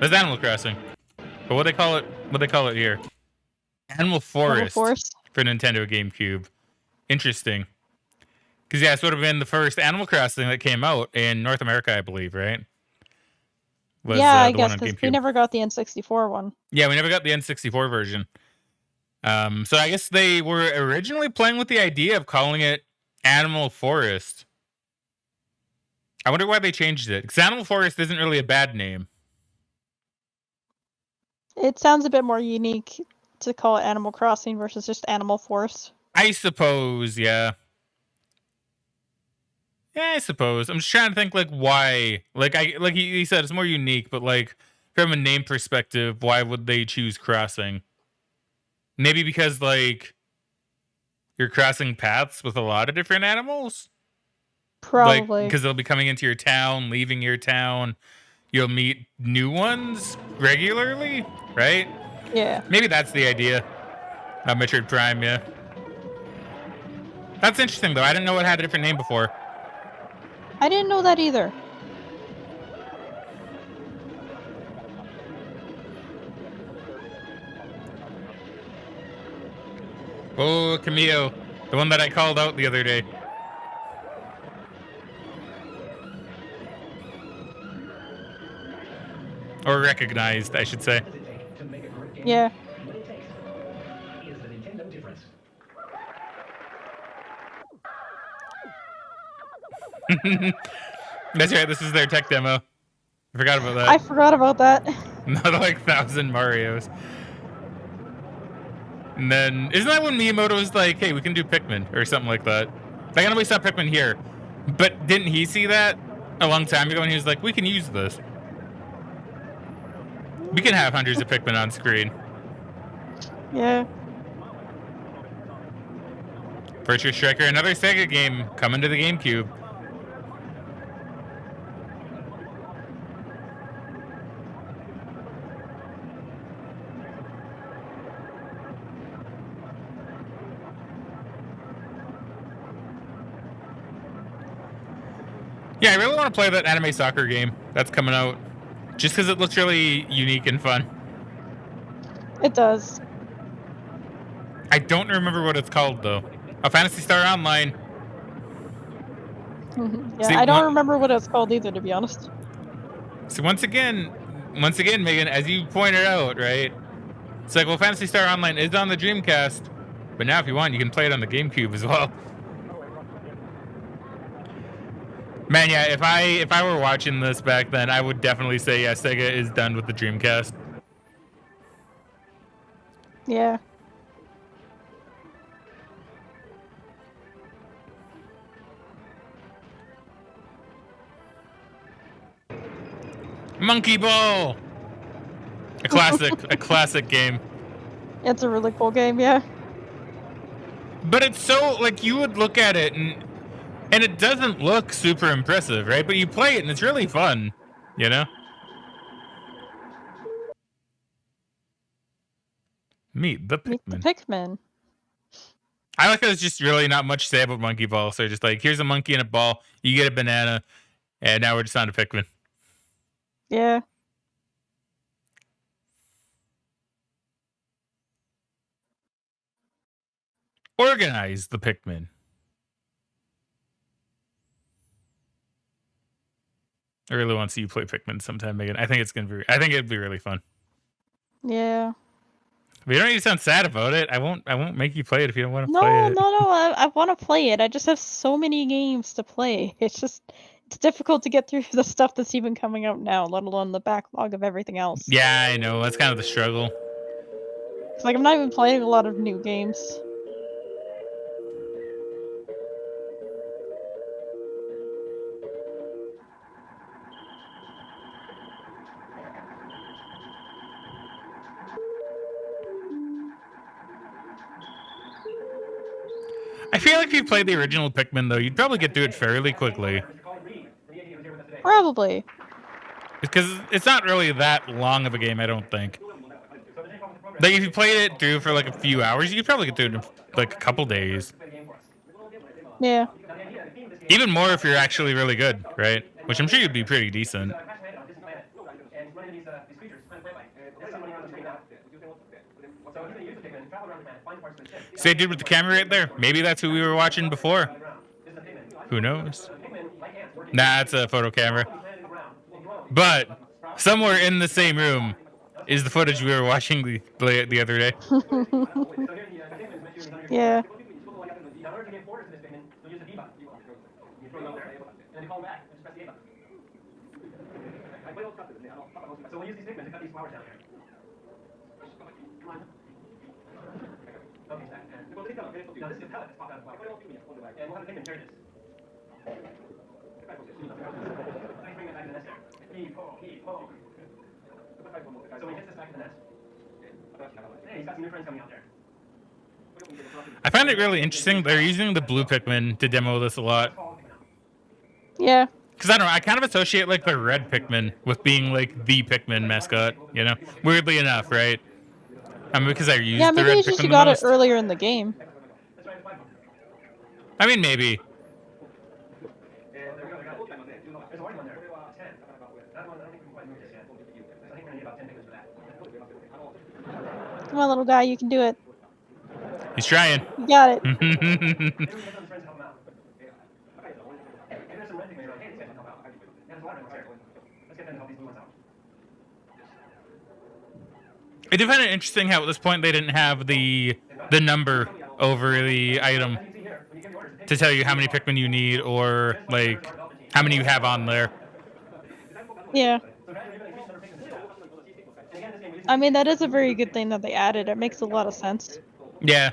That's Animal Crossing. But what they call it here? Animal Forest for Nintendo GameCube. Interesting. Because yeah, it's sort of been the first Animal Crossing that came out in North America, I believe, right? Was, I guess because we never got the N64 one. Yeah, we never got the N64 version. So I guess they were originally playing with the idea of calling it Animal Forest. I wonder why they changed it. Because Animal Forest isn't really a bad name. It sounds a bit more unique to call it Animal Crossing versus just Animal Forest. I suppose, yeah. Yeah, I suppose. I'm just trying to think, like, why. Like he said, it's more unique, but, like, from a name perspective, why would they choose crossing? Maybe because, like, you're crossing paths with a lot of different animals? Probably. Because they'll be coming into your town, leaving your town. You'll meet new ones regularly, right? Yeah. Maybe that's the idea. Metroid Prime, yeah. That's interesting, though. I didn't know it had a different name before. I didn't know that either. Oh, Camille. The one that I called out the other day. Or recognized, I should say. Yeah. That's right, this is their tech demo. I forgot about that. I forgot about that. Another like 1,000 Marios. And then, isn't that when Miyamoto was like, hey, we can do Pikmin, or something like that? Like, I know we saw Pikmin here, but didn't he see that a long time ago, and he was like, we can use this. We can have hundreds of Pikmin on screen. Yeah. Virtua Striker, another Sega game coming to the GameCube. Yeah, I really want to play that anime soccer game that's coming out, just because it looks really unique and fun. It does. I don't remember what it's called though. A Fantasy Star Online. Yeah, See, I don't remember what it's called either, to be honest. So once again, Megan, as you pointed out, right? It's like, well, Fantasy Star Online is on the Dreamcast, but now if you want, you can play it on the GameCube as well. Man, yeah, if I were watching this back then, I would definitely say, yeah, Sega is done with the Dreamcast. Yeah. Monkey Ball! A classic game. It's a really cool game, yeah. But it's so, like, you would look at it and it doesn't look super impressive, right? But you play it and it's really fun, you know? Meet the Pikmin. Meet the Pikmin. I like that there's just really not much to say about Monkey Ball. So just like, here's a monkey and a ball, you get a banana, and now we're just on to Pikmin. Yeah. Organize the Pikmin. I really want to see you play Pikmin sometime, Megan. I think it'd be really fun. Yeah. But you don't need to sound sad about it. I won't make you play it if you don't want to play it. No. I want to play it. I just have so many games to play. It's difficult to get through the stuff that's even coming out now, let alone the backlog of everything else. Yeah, I know. That's kind of the struggle. It's like I'm not even playing a lot of new games. I feel like if you played the original Pikmin, though, you'd probably get through it fairly quickly. Probably. Because it's not really that long of a game, I don't think. Like, if you played it through for like a few hours, you could probably get through it in like a couple days. Yeah. Even more if you're actually really good, right? Which I'm sure you'd be pretty decent. See, dude with the camera right there. Maybe that's who we were watching before. Who knows? Nah, it's a photo camera. But somewhere in the same room is the footage we were watching the other day. Yeah. So we'll use these pigments to cut these flowers down here. Okay, well, now this is a pellet that's popped out of the flower. And we'll have a pigment carry this. Bring it back to the nest there. Heave, ho, heave, ho. So when he hits this back to the nest, hey, he's got some new friends coming out there. I find it really interesting. They're using the blue Pikmin to demo this a lot. Yeah. Because I don't know, I kind of associate like the red Pikmin with being like the Pikmin mascot, you know? Weirdly enough, right? I mean, because I used Yeah, the maybe red it's just Pikmin you the got it most. earlier in the game. I mean, maybe. There's a white one there. 10. That one, I don't think we can quite move this yet. I think we're going to need about 10 pigments for that. Come on, little guy, you can do it. He's trying. You got it. Maybe we get some friends to help him out. Maybe there's some red pigments around. Hey, these guys can help out. Yeah, there's a lot of red ones here. Let's get them to help these blue ones out. I do find it interesting how at this point they didn't have the number over the item to tell you how many Pikmin you need or like how many you have on there. Yeah. I mean, that is a very good thing that they added. It makes a lot of sense. Yeah.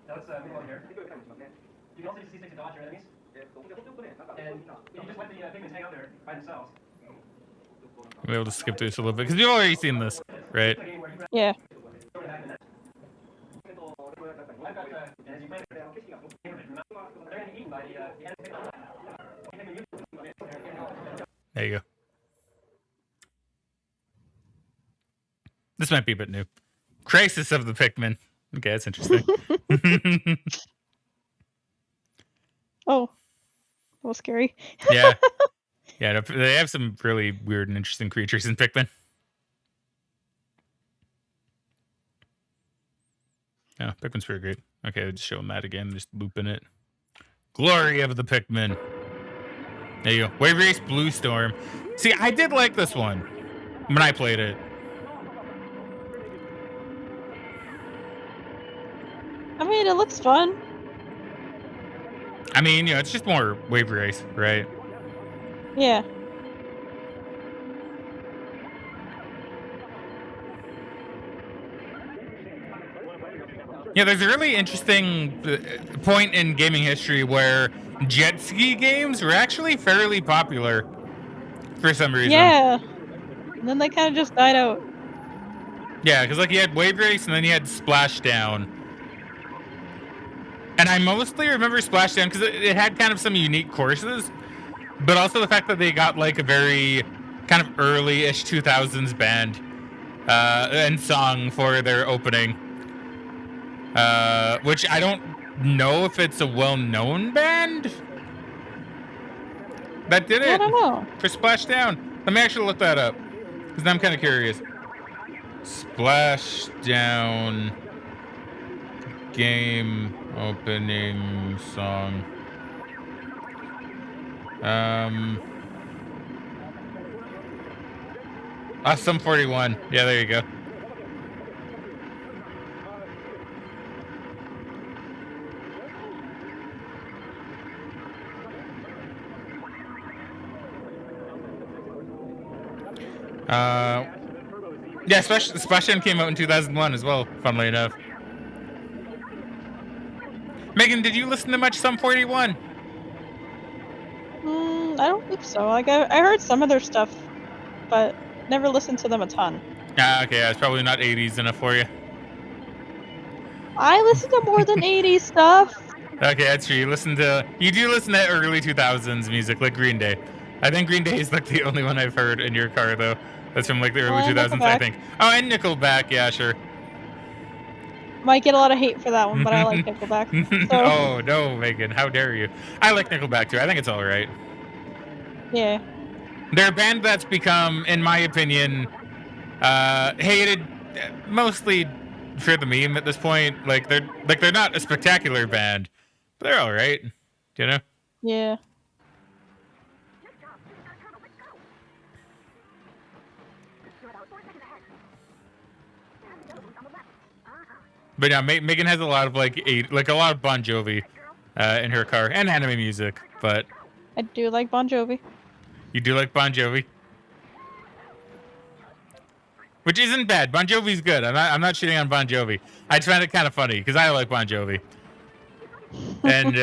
Now let's move on here. You can also use C6 to dodge your enemies. And you just let the pigments hang out there by themselves. We'll be able to skip through this a little bit because you've already seen this, right? Yeah. There you go. This might be a bit new. Crisis of the Pikmin. Okay, that's interesting. Oh. That was scary. Yeah. Yeah, they have some really weird and interesting creatures in Pikmin. Oh, Pikmin's pretty great. Okay, I'll just show them that again, just looping it. Glory of the Pikmin. There you go. Wave Race Blue Storm. See, I did like this one when I played it. I mean, it looks fun. I mean, it's just more Wave Race, right? Yeah. Yeah, there's a really interesting point in gaming history where jet ski games were actually fairly popular for some reason. Yeah. And then they kind of just died out. Yeah, because like you had Wave Race and then you had Splashdown. And I mostly remember Splashdown because it had kind of some unique courses, but also the fact that they got like a very kind of early-ish 2000s band and song for their opening. Which I don't know if it's a well-known band that did it. I don't know. For Splashdown. Let me actually look that up because I'm kind of curious. Splashdown game opening song. Sum 41. Yeah, there you go. Yeah, Splashdown came out in 2001 as well, funnily enough. Megan, did you listen to much Sum 41? I don't think so. Like, I heard some of their stuff, but never listened to them a ton. Okay, it's probably not 80s enough for you. I listen to more than 80s stuff. Okay, that's true. You do listen to early 2000s music, like Green Day. I think Green Day is like the only one I've heard in your car, though. That's from like the early 2000s, I think. Oh, and Nickelback, yeah, sure. Might get a lot of hate for that one, but I like Nickelback. So. Oh, no, Megan, how dare you. I like Nickelback, too. I think it's all right. Yeah. They're a band that's become, in my opinion, hated mostly for the meme at this point. Like they're not a spectacular band, but they're all right, you know? Yeah. But yeah, Megan has a lot of like a lot of Bon Jovi in her car and anime music. But I do like Bon Jovi. You do like Bon Jovi, which isn't bad. Bon Jovi's good. I'm not shitting on Bon Jovi. I just find it kind of funny because I like Bon Jovi, and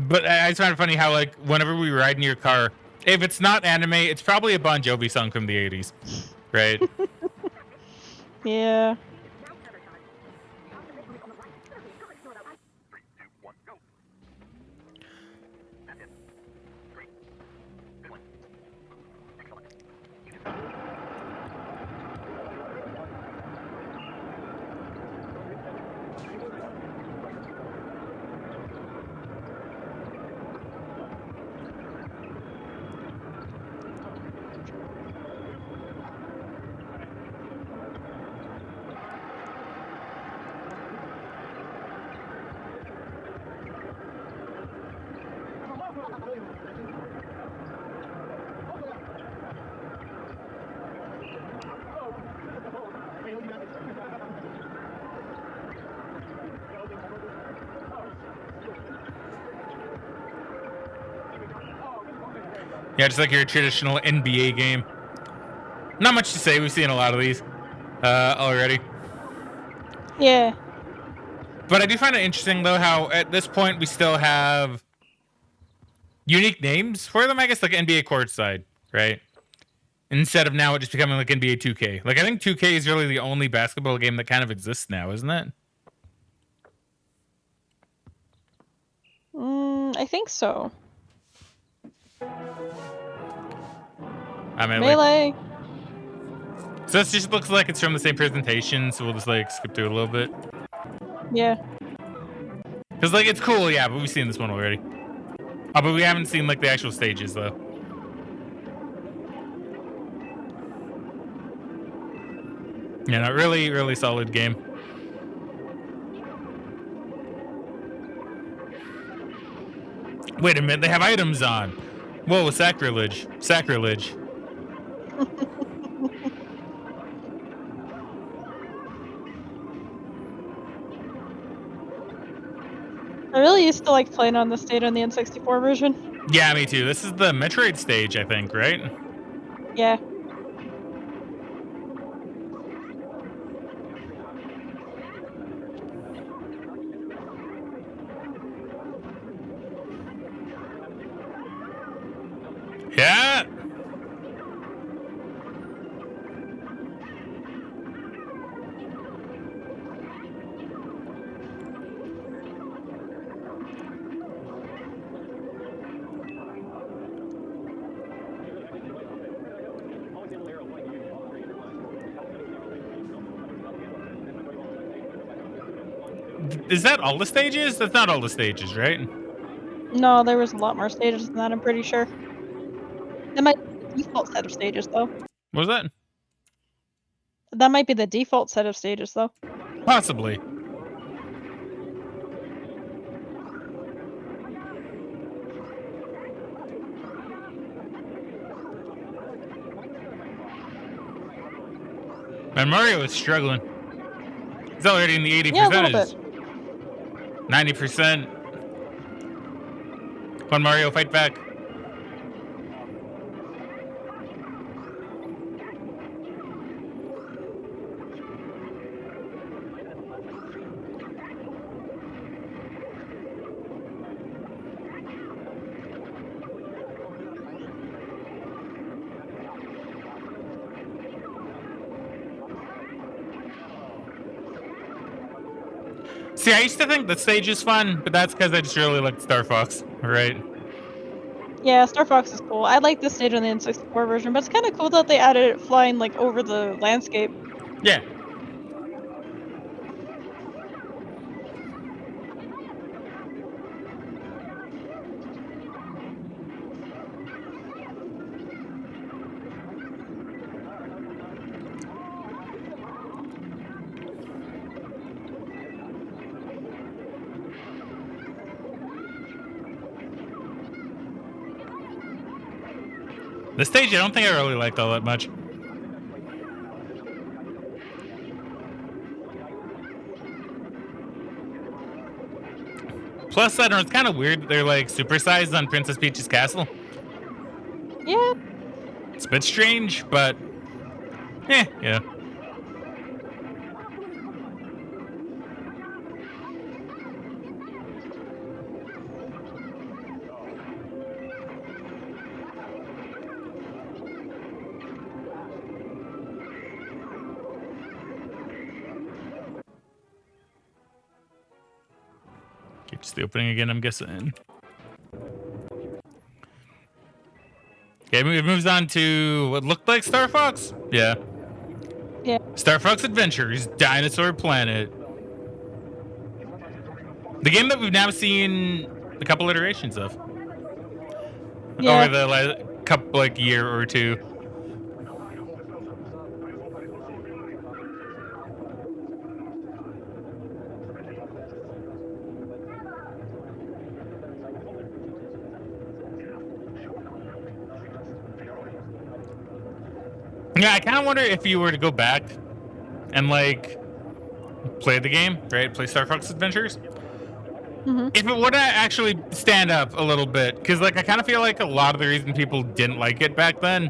but I just find it funny how like whenever we ride in your car, if it's not anime, it's probably a Bon Jovi song from the 80s, right? Yeah. Yeah, just like your traditional NBA game. Not much to say. We've seen a lot of these already. Yeah. But I do find it interesting, though, how at this point we still have unique names for them, I guess, like NBA Courtside, right? Instead of now it just becoming like NBA 2K. Like, I think 2K is really the only basketball game that kind of exists now, isn't it? I think so. I mean, Melee. So this just looks like it's from the same presentation, so we'll just like skip through it a little bit. Yeah. Because like it's cool, yeah, but we've seen this one already. Oh, but we haven't seen like the actual stages though. Yeah, no, really, really solid game. Wait a minute, they have items on. Whoa, sacrilege. Sacrilege. I really used to like playing on this stage on the N64 version. Yeah, me too. This is the Metroid stage, I think, right? Yeah. Yeah. Is that all the stages? That's not all the stages, right? No, there was a lot more stages than that, I'm pretty sure. That might be the default set of stages, though. What was that? That might be the default set of stages, though. Possibly. And Mario is struggling. He's already in the 80 Yeah, a little percentage. 90%. Come on, Mario, fight back. See, I used to think the stage is fun, but that's because I just really liked Star Fox, right? Yeah, Star Fox is cool. I like this stage on the N64 version, but it's kind of cool that they added it flying like over the landscape. Yeah. The stage, I don't think I really liked all that much. Plus, I don't know, it's kind of weird. They're like supersized on Princess Peach's castle. Yeah, It's a bit strange, but yeah. Keeps the opening again, I'm guessing. Okay, it moves on to what looked like Star Fox. Yeah. yeah. Star Fox Adventures, Dinosaur Planet. The game that we've now seen a couple iterations of. Yeah. Over the couple, year or two. Yeah, I kind of wonder if you were to go back and play the game, right? Play Star Fox Adventures. Mhm. If it would actually stand up a little bit, because I kind of feel like a lot of the reason people didn't like it back then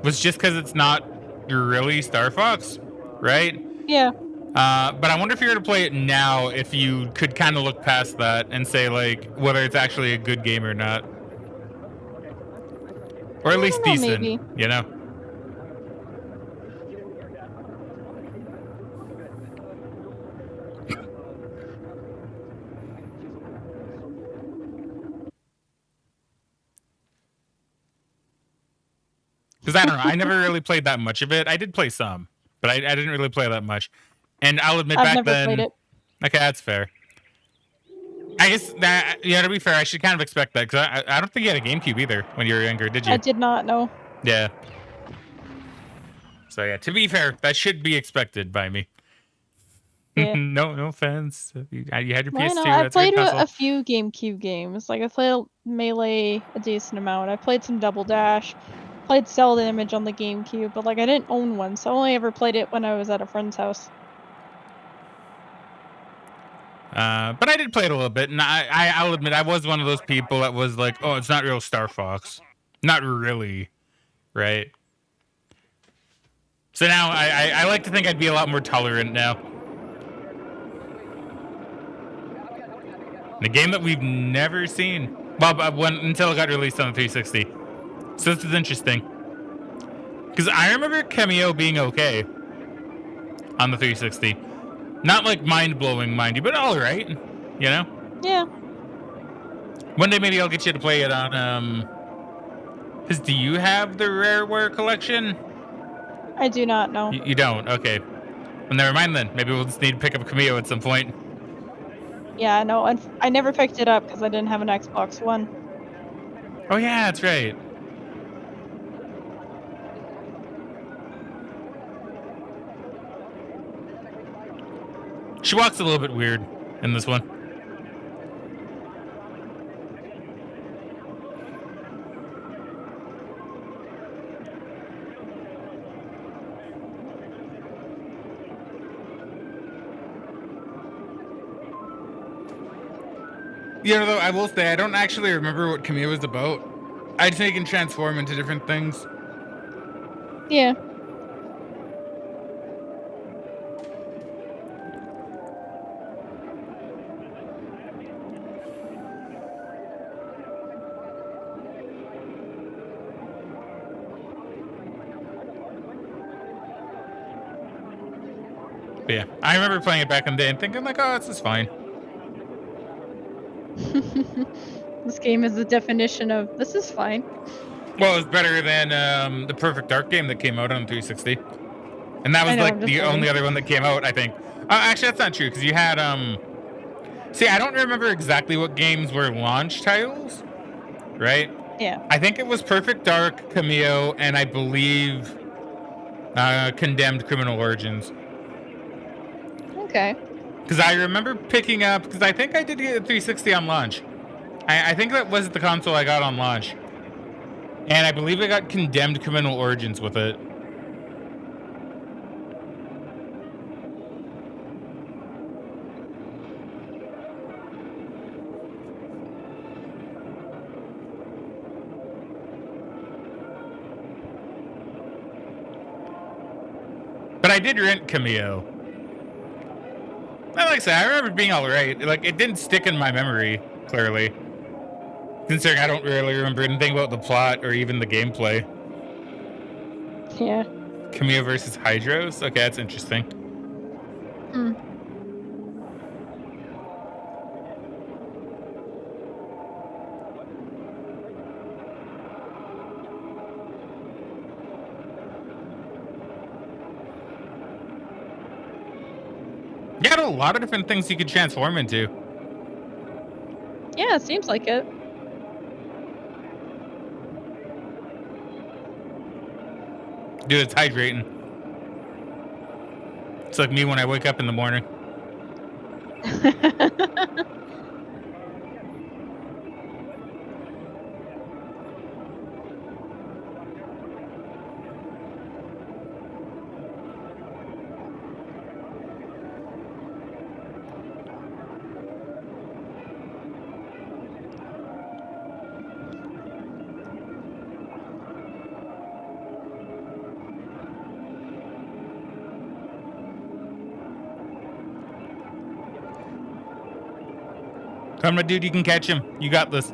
was just because it's not really Star Fox, right? Yeah. But I wonder if you were to play it now, if you could kind of look past that and say whether it's actually a good game or not, or at least know, decent, maybe. you know. Because I don't know, I never really played that much of it. I did play some, but I didn't really play that much. And I'll admit, I've back never then, played it. okay, that's fair. I guess that, yeah, to be fair, I should kind of expect that because I don't think you had a GameCube either when you were younger, did you? I did not know. Yeah. So yeah, to be fair, that should be expected by me. Yeah. No offense. You had your I PS2. know. I've That's a good played console. a few GameCube games. Like I played Melee a decent amount. I played some Double Dash. Played Cell Damage on the GameCube, but like I didn't own one, so I only ever played it when I was at a friend's house. But I did play it a little bit, and I'll admit I was one of those people that was like, oh, it's not real Star Fox. Not really, right? So now I like to think I'd be a lot more tolerant now. The game that we've never seen, well, until it got released on the 360. So this is interesting. Because I remember Cameo being okay on the 360. Not like mind-blowing, mind you, but all right. You know? Yeah. One day maybe I'll get you to play it on, because do you have the Rareware collection? I do not know. You don't? Okay. Well, never mind then. Maybe we'll just need to pick up Cameo at some point. Yeah, no, I never picked it up because I didn't have an Xbox One. Oh yeah, that's right. She walks a little bit weird in this one. You know, though, I will say I don't actually remember what Camille was about. I just think it can transform into different things. Yeah. But yeah, I remember playing it back in the day and thinking like, oh, this is fine. This game is the definition of this is fine. Well, it was better than the Perfect Dark game that came out on 360. And that was know, like I'm just the wondering. only other one that came out, I think. Actually, that's not true, because you had see, I don't remember exactly what games were launch titles, right? Yeah. I think it was Perfect Dark, Cameo, and I believe Condemned Criminal Origins. Okay. Because I remember picking up, because I think I did get a 360 on launch. I think that was the console I got on launch. And I believe I got Condemned Criminal Origins with it. But I did rent Cameo. Like I said, I remember it being alright. Like, it didn't stick in my memory, clearly. Considering I don't really remember anything about the plot or even the gameplay. Yeah. Cameo versus Hydros? Okay, that's interesting. Hmm. You got a lot of different things you could transform into. Yeah, it seems like it. Dude, it's hydrating. It's like me when I wake up in the morning. Come on, dude, you can catch him. You got this.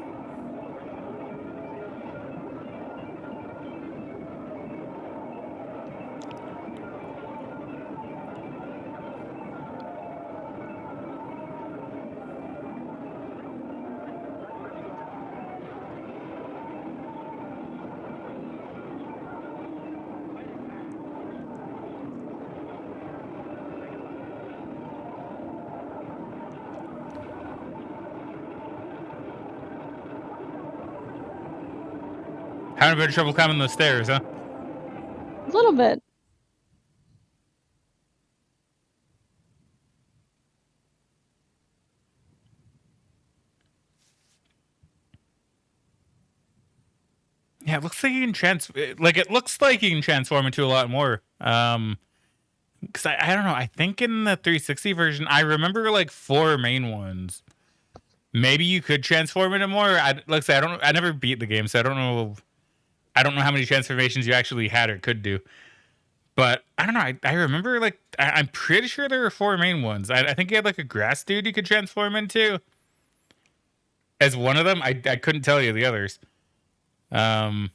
Having a bit of trouble climbing those stairs, huh? A little bit. Yeah, it looks like you can it looks like you can transform into a lot more. Because I don't know. I think in the 360 version, I remember like 4 main ones. Maybe you could transform into more. I never beat the game, so I don't know. I don't know how many transformations you actually had or could do. But I don't know. I remember like I'm pretty sure there were 4 main ones. I think you had like a grass dude you could transform into. As one of them, I couldn't tell you the others. So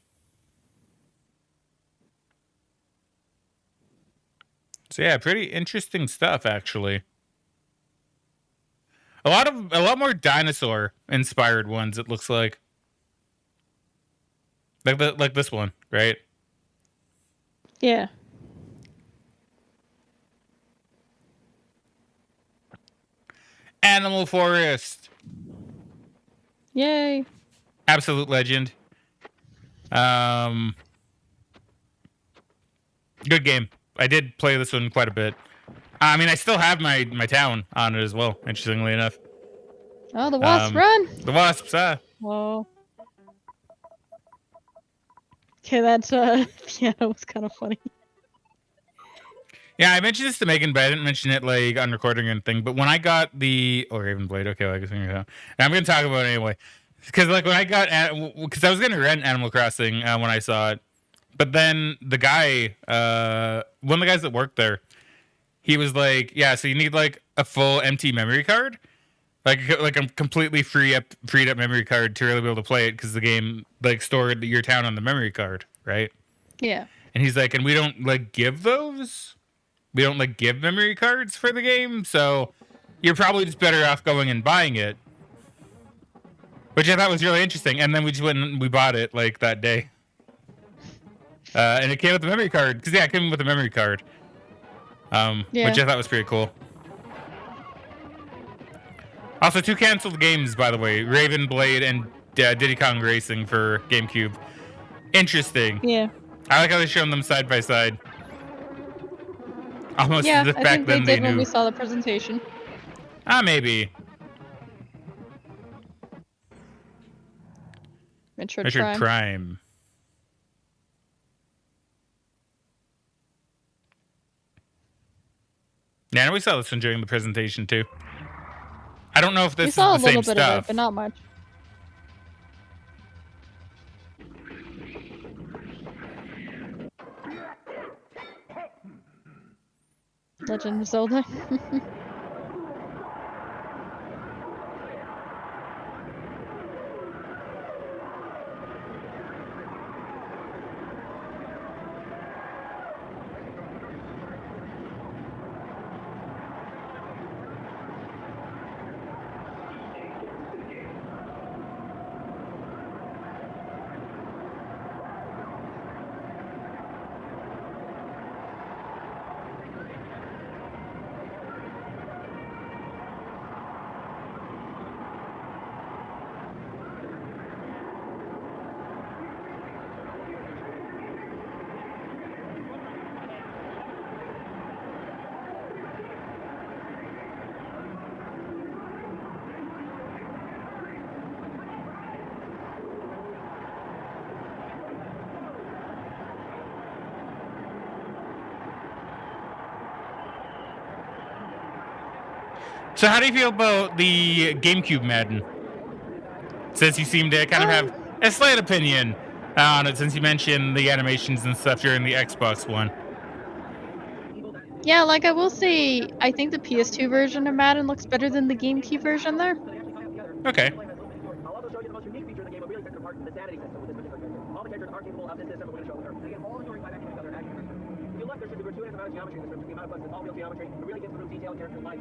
yeah, pretty interesting stuff actually. A lot more dinosaur inspired ones. It looks like this one, right? Yeah. Animal Forest, Yay. absolute legend. Good game. I did play this one quite a bit. I mean, I still have my town on it as well. Interestingly enough. Oh, the wasps run! The wasps. Whoa. Okay, that's yeah, that was kind of funny. Yeah, I mentioned this to Megan, but I didn't mention it like on recording or anything. But when I got the Raven Blade, okay, well, I guess I'm gonna talk about it anyway, because like when I got because I was gonna rent Animal Crossing when I saw it, but then the guy, one of the guys that worked there, he was like, yeah, so you need like a full empty memory card, like a completely freed up memory card to really be able to play it, because the game like stored your town on the memory card, right? Yeah. And he's like, and we don't like give those. We don't like give memory cards for the game, so you're probably just better off going and buying it. Which I thought was really interesting. And then we just went and we bought it like that day. And it came with the memory card. Because yeah, it came with a memory card. Yeah. Which I thought was pretty cool. Also, 2 canceled games, by the way. Raven Blade and Diddy Kong Racing for GameCube. Interesting. Yeah. I like how they shown them side by side. Almost Yeah, as if I back think they then did they when knew. we saw the presentation. Maybe. Metroid Prime. Prime. Yeah, and we saw this one during the presentation too. I don't know if this We is saw the a little same bit of it, stuff. but not much. Legend of Zelda. So how do you feel about the GameCube Madden? Since you seem to kind of have a slight opinion on it, since you mentioned the animations and stuff during the Xbox one. Yeah, like I will say, I think the PS2 version of Madden looks better than the GameCube version there. Okay. I'll also show you the most unique feature of the game, a really central part, the sanity system with this particular game. All the characters are capable of this system, we're going to show them. And again, all the stories by back to each other as you to the left, there's a gratuitous amount of geometry in this room, the amount of buttons, all real geometry. It really gives the room detail, character life.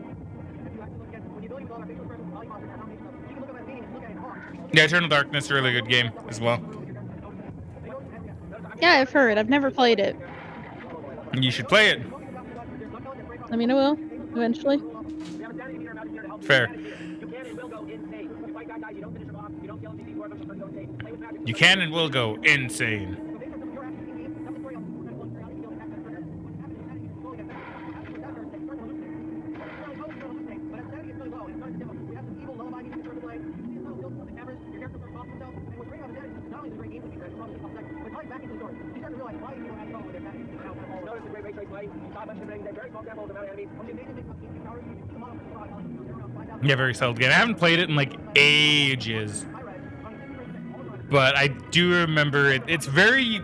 If you actually look at when the ability with all our facial expressions, all you want is animation, you can look at that painting and look at it hard. Yeah, Eternal Darkness, really good game as well. Yeah, I've heard. I've never played it. You should play it. I mean, I will, eventually. Fair. You can and will go insane. Yeah, very solid game. I haven't played it in like ages, but I do remember it. It's very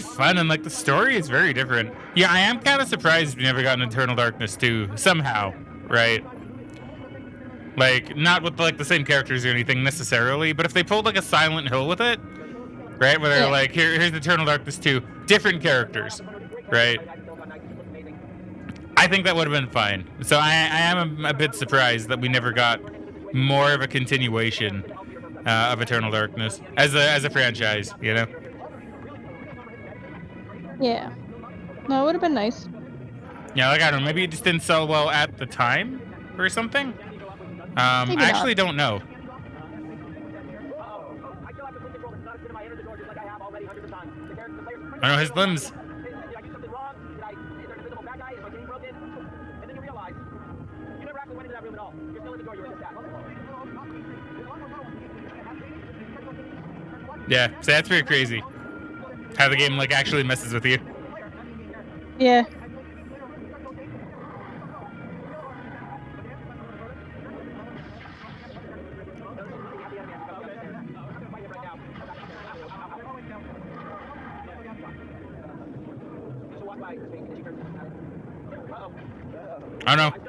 fun, and like the story is very different. Yeah, I am kind of surprised we never got an Eternal Darkness 2 somehow, right? Like, not with like the same characters or anything necessarily, but if they pulled like a Silent Hill with it, right? Where they're like, here's Eternal Darkness 2, different characters, right? I think that would have been fine. So I am a bit surprised that we never got more of a continuation of Eternal Darkness as a franchise, you know? Yeah. No, it would have been nice. Yeah, like I don't know, maybe it just didn't sell well at the time or something. I Maybe actually not. don't know. I know his limbs. Yeah, so that's pretty crazy. How the game like actually messes with you. Yeah. I don't know.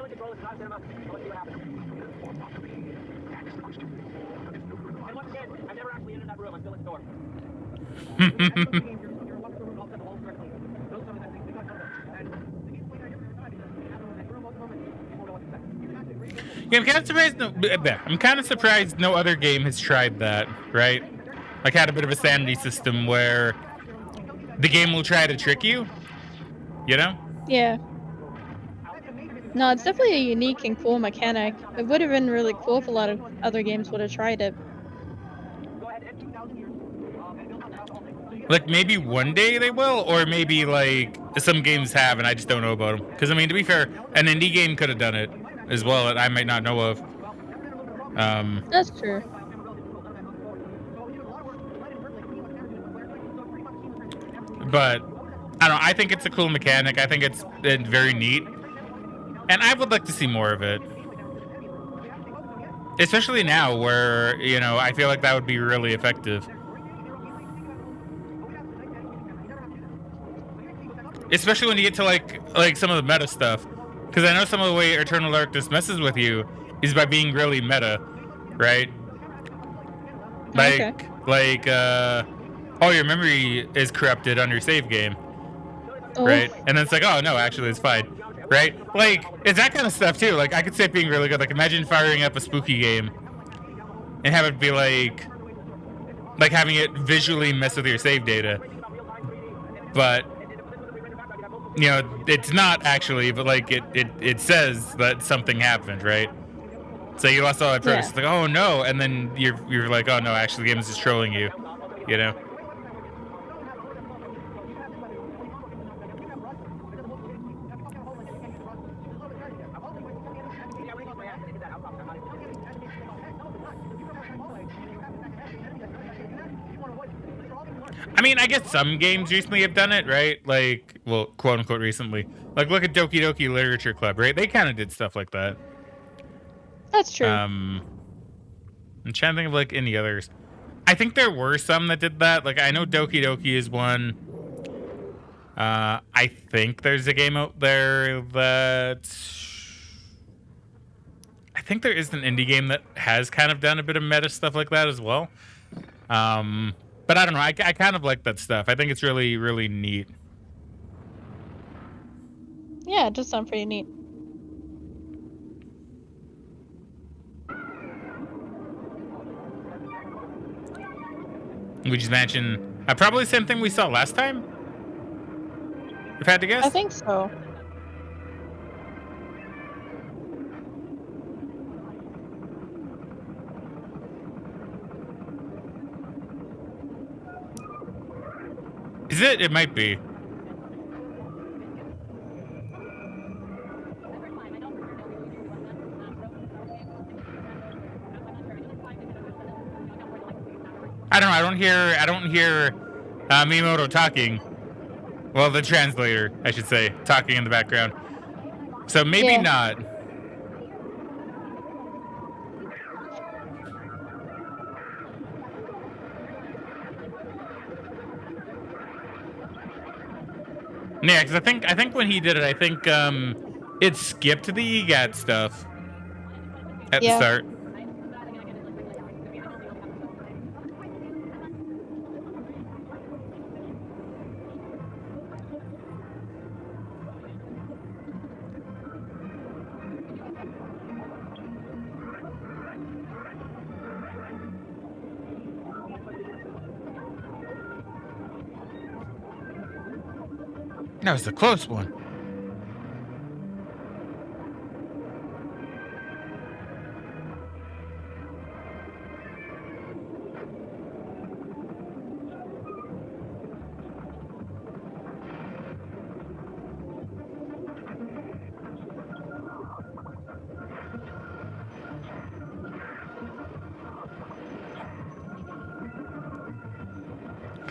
Yeah, I'm kind of surprised no other game has tried that, right? Like had a bit of a sanity system where the game will try to trick you, you know? Yeah. No, it's definitely a unique and cool mechanic. It would have been really cool if a lot of other games would have tried it. Like maybe one day they will, or maybe like some games have and I just don't know about them. Because I mean, to be fair, an indie game could have done it as well that I might not know of. That's true. But I don't know. I think it's a cool mechanic. I think it's very neat, and I would like to see more of it. Especially now, where you know I feel like that would be really effective. Especially when you get to like some of the meta stuff, because I know some of the way Eternal Darkness messes with you is by being really meta, right? All your memory is corrupted on your save game, right? And then it's like, oh no, actually it's fine, right? Like it's that kind of stuff too. Like I could see it being really good. Like imagine firing up a spooky game and have it be like having it visually mess with your save data, but you know it's not actually, but like it says that something happened, right? So you lost all that progress. Yeah. It's like, oh no, and then you're like, oh no, actually the game is just trolling you, you know? I mean, I guess some games recently have done it, right? Like, well, quote unquote recently. Like, look at Doki Doki Literature Club, right? They kind of did stuff like that. That's true. I'm trying to think of like any others. I think there were some that did that. Like, I know Doki Doki is one. I think there's a game out there that I think there is an indie game that has kind of done a bit of meta stuff like that as well. But I don't know. I kind of like that stuff. I think it's really, really neat. Yeah, it does sound pretty neat. We just mentioned probably the same thing we saw last time. If I had to guess. I think so. Is it? It might be. I don't know. I don't hear Miyamoto talking. Well, the translator, I should say, talking in the background. So maybe Yeah. not. Yeah, because I think when he did it, I think it skipped the EGAT stuff at the Yeah. start. That was a close one.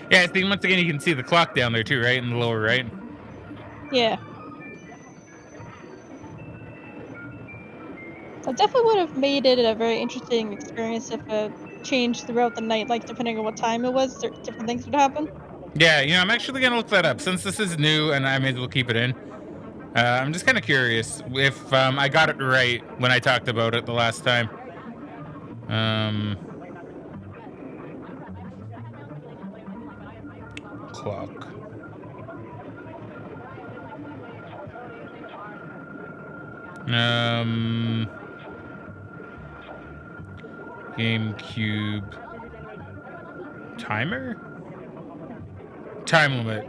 Yeah, I think once again you can see the clock down there too, right? In the lower right. Yeah. I definitely would have made it a very interesting experience if it changed throughout the night, like depending on what time it was, different things would happen. Yeah, you know, I'm actually gonna look that up since this is new and I may as well keep it in. I'm just kind of curious if I got it right when I talked about it the last time. Clock. GameCube timer? Time limit.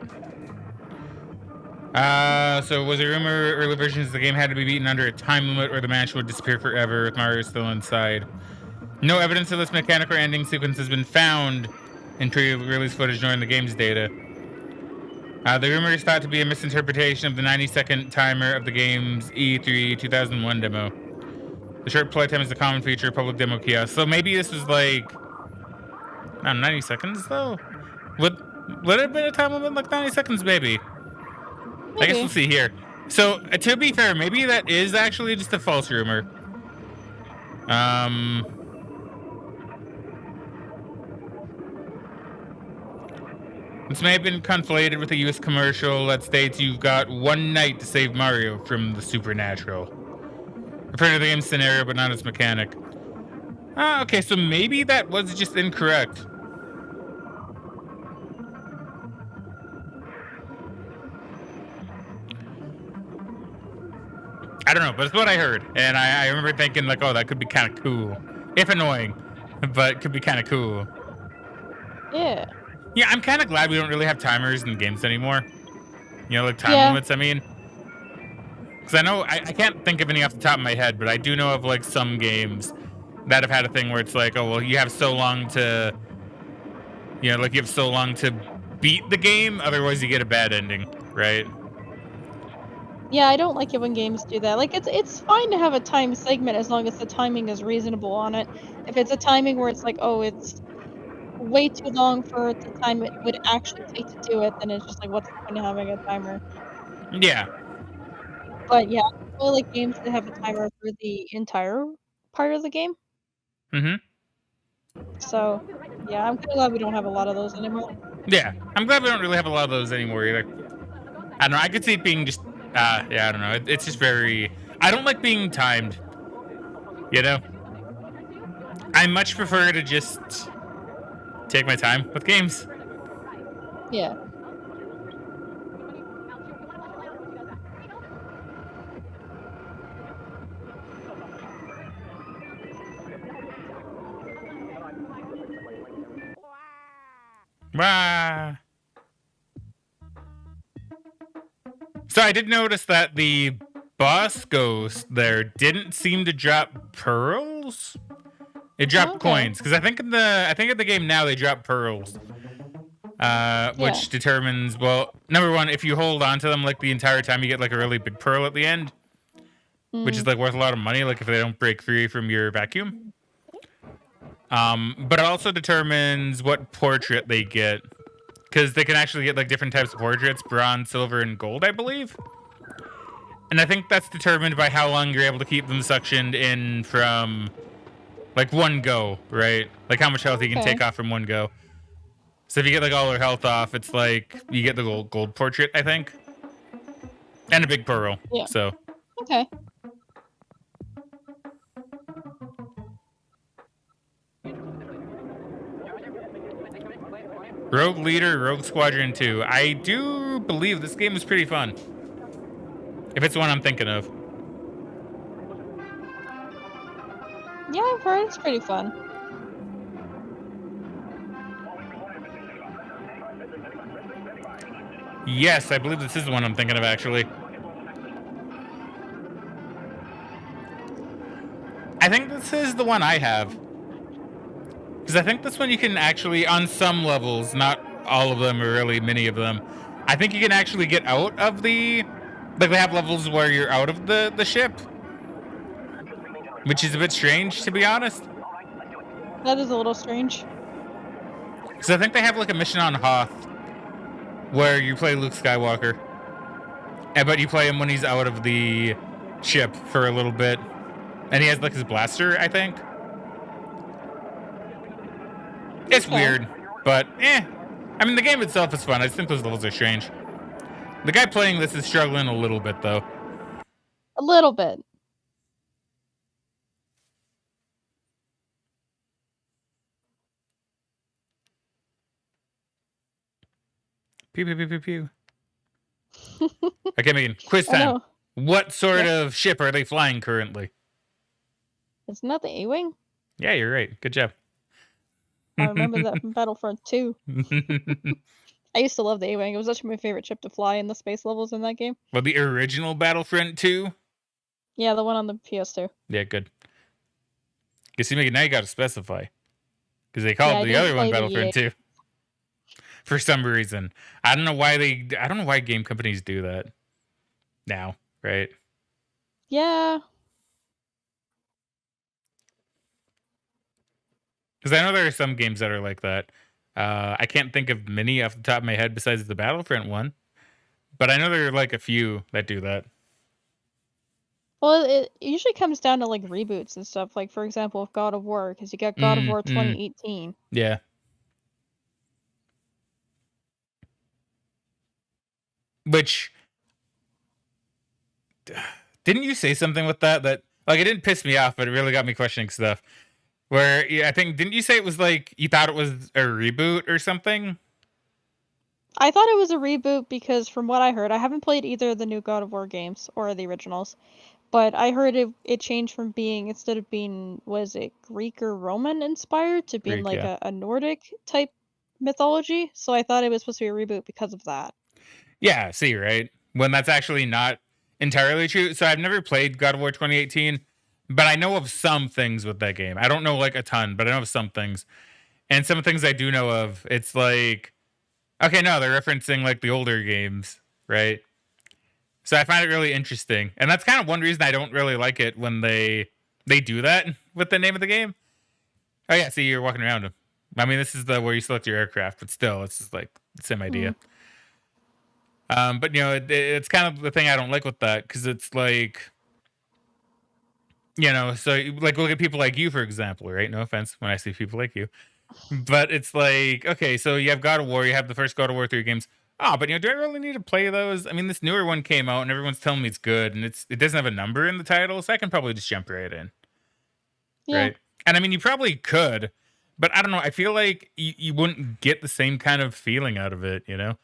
So was a rumor early versions of the game had to be beaten under a time limit or the match would disappear forever with Mario still inside. No evidence of this mechanic or ending sequence has been found in pre-release footage during the game's data. The rumor is thought to be a misinterpretation of the 90-second timer of the game's E3 2001 demo. The short playtime is a common feature of public demo kiosks. So maybe this was like, 90 seconds though? Would it have been a time limit like 90 seconds? Maybe. I guess we'll see here. So to be fair, maybe that is actually just a false rumor. This may have been conflated with a US commercial that states you've got one night to save Mario from the supernatural. Referring to the game scenario, but not its mechanic. Okay, so maybe that was just incorrect. I don't know, but it's what I heard. And I remember thinking, like, oh, that could be kind of cool. If annoying, but could be kind of cool. Yeah. Yeah, I'm kind of glad we don't really have timers in games anymore. You know, like time limits, I mean. Because I know, I can't think of any off the top of my head, but I do know of, like, some games that have had a thing where it's like, oh, well, you have so long to, you know, like, you have so long to beat the game, otherwise you get a bad ending, right? Yeah, I don't like it when games do that. Like, it's fine to have a time segment as long as the timing is reasonable on it. If it's a timing where it's like, oh, it's way too long for the time it would actually take to do it, then it's just like, what's the point of having a timer? Yeah. But yeah, I really like games that have a timer for the entire part of the game. Mm-hmm. So, yeah, I'm kinda glad we don't have a lot of those anymore. Yeah. I'm glad we don't really have a lot of those anymore either. I don't know. I could see it being just, yeah, I don't know. It's just very, I don't like being timed. You know? I much prefer to just take my time with games. Yeah. Wah. So I did notice that the boss ghost there didn't seem to drop pearls. It dropped coins because I think in the game now they drop pearls, which determines, well, number one, if you hold on to them like the entire time, you get like a really big pearl at the end, which is like worth a lot of money. Like if they don't break free from your vacuum. But it also determines what portrait they get, because they can actually get like different types of portraits: bronze, silver, and gold, I believe. And I think that's determined by how long you're able to keep them suctioned in from like one go, right? Like how much health you can Okay. take off from one go. So if you get like all their health off, it's like you get the gold portrait, I think, and a big pearl. Yeah. So Okay. Rogue Leader, Rogue Squadron 2. I do believe this game is pretty fun. If it's the one I'm thinking of. Yeah, I've heard it's pretty fun. Yes, I believe this is the one I'm thinking of, actually. I think this is the one I have. Because I think this one you can actually, on some levels, not all of them or really many of them, I think you can actually get out of the... Like, they have levels where you're out of the ship. Which is a bit strange, to be honest. That is a little strange. Because I think they have, like, a mission on Hoth where you play Luke Skywalker. But you play him when he's out of the ship for a little bit. And he has, like, his blaster, I think. It's Okay. weird, but I mean, the game itself is fun. I just think those levels are strange. The guy playing this is struggling a little bit, though. A little bit. Pew, pew, pew, pew, pew. Okay, Megan, quiz I time. know. What sort of ship are they flying currently? Isn't that the A-Wing? Yeah, you're right. Good job. I remember that from Battlefront 2. I used to love the A-Wing. It was actually my favorite ship to fly in the space levels in that game. Well, the original Battlefront 2? Yeah, the one on the PS2. Yeah, good. You see, Megan, now you got to specify. Because they called Yeah, I the didn't other one play the Battlefront 2. For some reason. I don't know why game companies do that now, right? Yeah. Because I know there are some games that are like that. I can't think of many off the top of my head besides the Battlefront one. But I know there are like a few that do that. Well, it usually comes down to like reboots and stuff. Like, for example, with God of War, because you got God of War 2018. Yeah. Which, didn't you say something with that like, it didn't piss me off, but it really got me questioning stuff. Where, yeah, I think, didn't you say it was like you thought it was a reboot or something? I thought it was a reboot because from what I heard, I haven't played either of the new God of War games or the originals, but I heard it changed from being, instead of being, was it Greek or Roman inspired, to being Greek, like yeah. a Nordic type mythology. So I thought it was supposed to be a reboot because of that. Yeah, see, right? When that's actually not entirely true. So I've never played God of War 2018, but I know of some things with that game. I don't know like a ton, but I know of some things. And some things I do know of, it's like, okay, no, they're referencing like the older games, right? So I find it really interesting. And that's kind of one reason I don't really like it when they do that with the name of the game. Oh yeah, see, you're walking around them. I mean, this is the where you select your aircraft, but still, it's just like the same idea. But you know, it's kind of the thing I don't like with that, because it's like, you know, so like look at people like you, for example, right? No offense when I see people like you, but it's like, okay, so you have God of War, you have the first God of War 3 games. Oh, but you know, do I really need to play those? I mean, this newer one came out and everyone's telling me it's good, and it doesn't have a number in the title, so I can probably just jump right in, Yeah. right? And I mean, you probably could, but I don't know. I feel like you wouldn't get the same kind of feeling out of it, you know?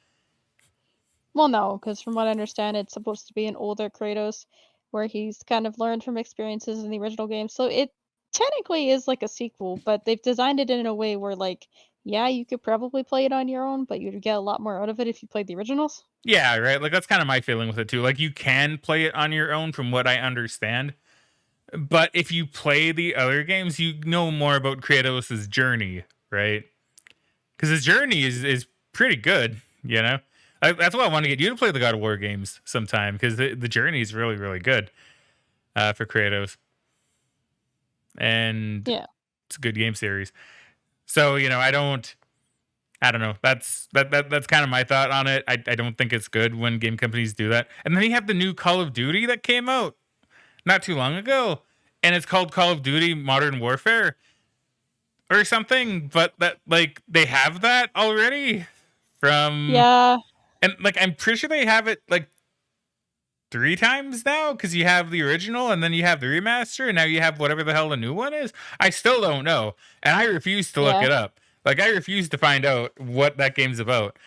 Well, no, because from what I understand, it's supposed to be an older Kratos, where he's kind of learned from experiences in the original game. So it technically is like a sequel, but they've designed it in a way where, like, yeah, you could probably play it on your own, but you'd get a lot more out of it if you played the originals. Yeah, right. Like that's kind of my feeling with it too. Like you can play it on your own, from what I understand. But if you play the other games, you know more about Kratos' journey, right? Because his journey is pretty good, you know? That's why I want to get you to play the God of War games sometime, because the journey is really, really good for Kratos. And Yeah. It's a good game series. So, I don't know. That's kind of my thought on it. I don't think it's good when game companies do that. And then you have the new Call of Duty that came out not too long ago, and it's called Call of Duty Modern Warfare or something, but that like they have that already from Yeah, and like I'm pretty sure they have it like 3 times now because you have the original and then you have the remaster and now you have whatever the hell the new one is. I still don't know, and I refuse to look yeah. it up. Like I refuse to find out what that game's about.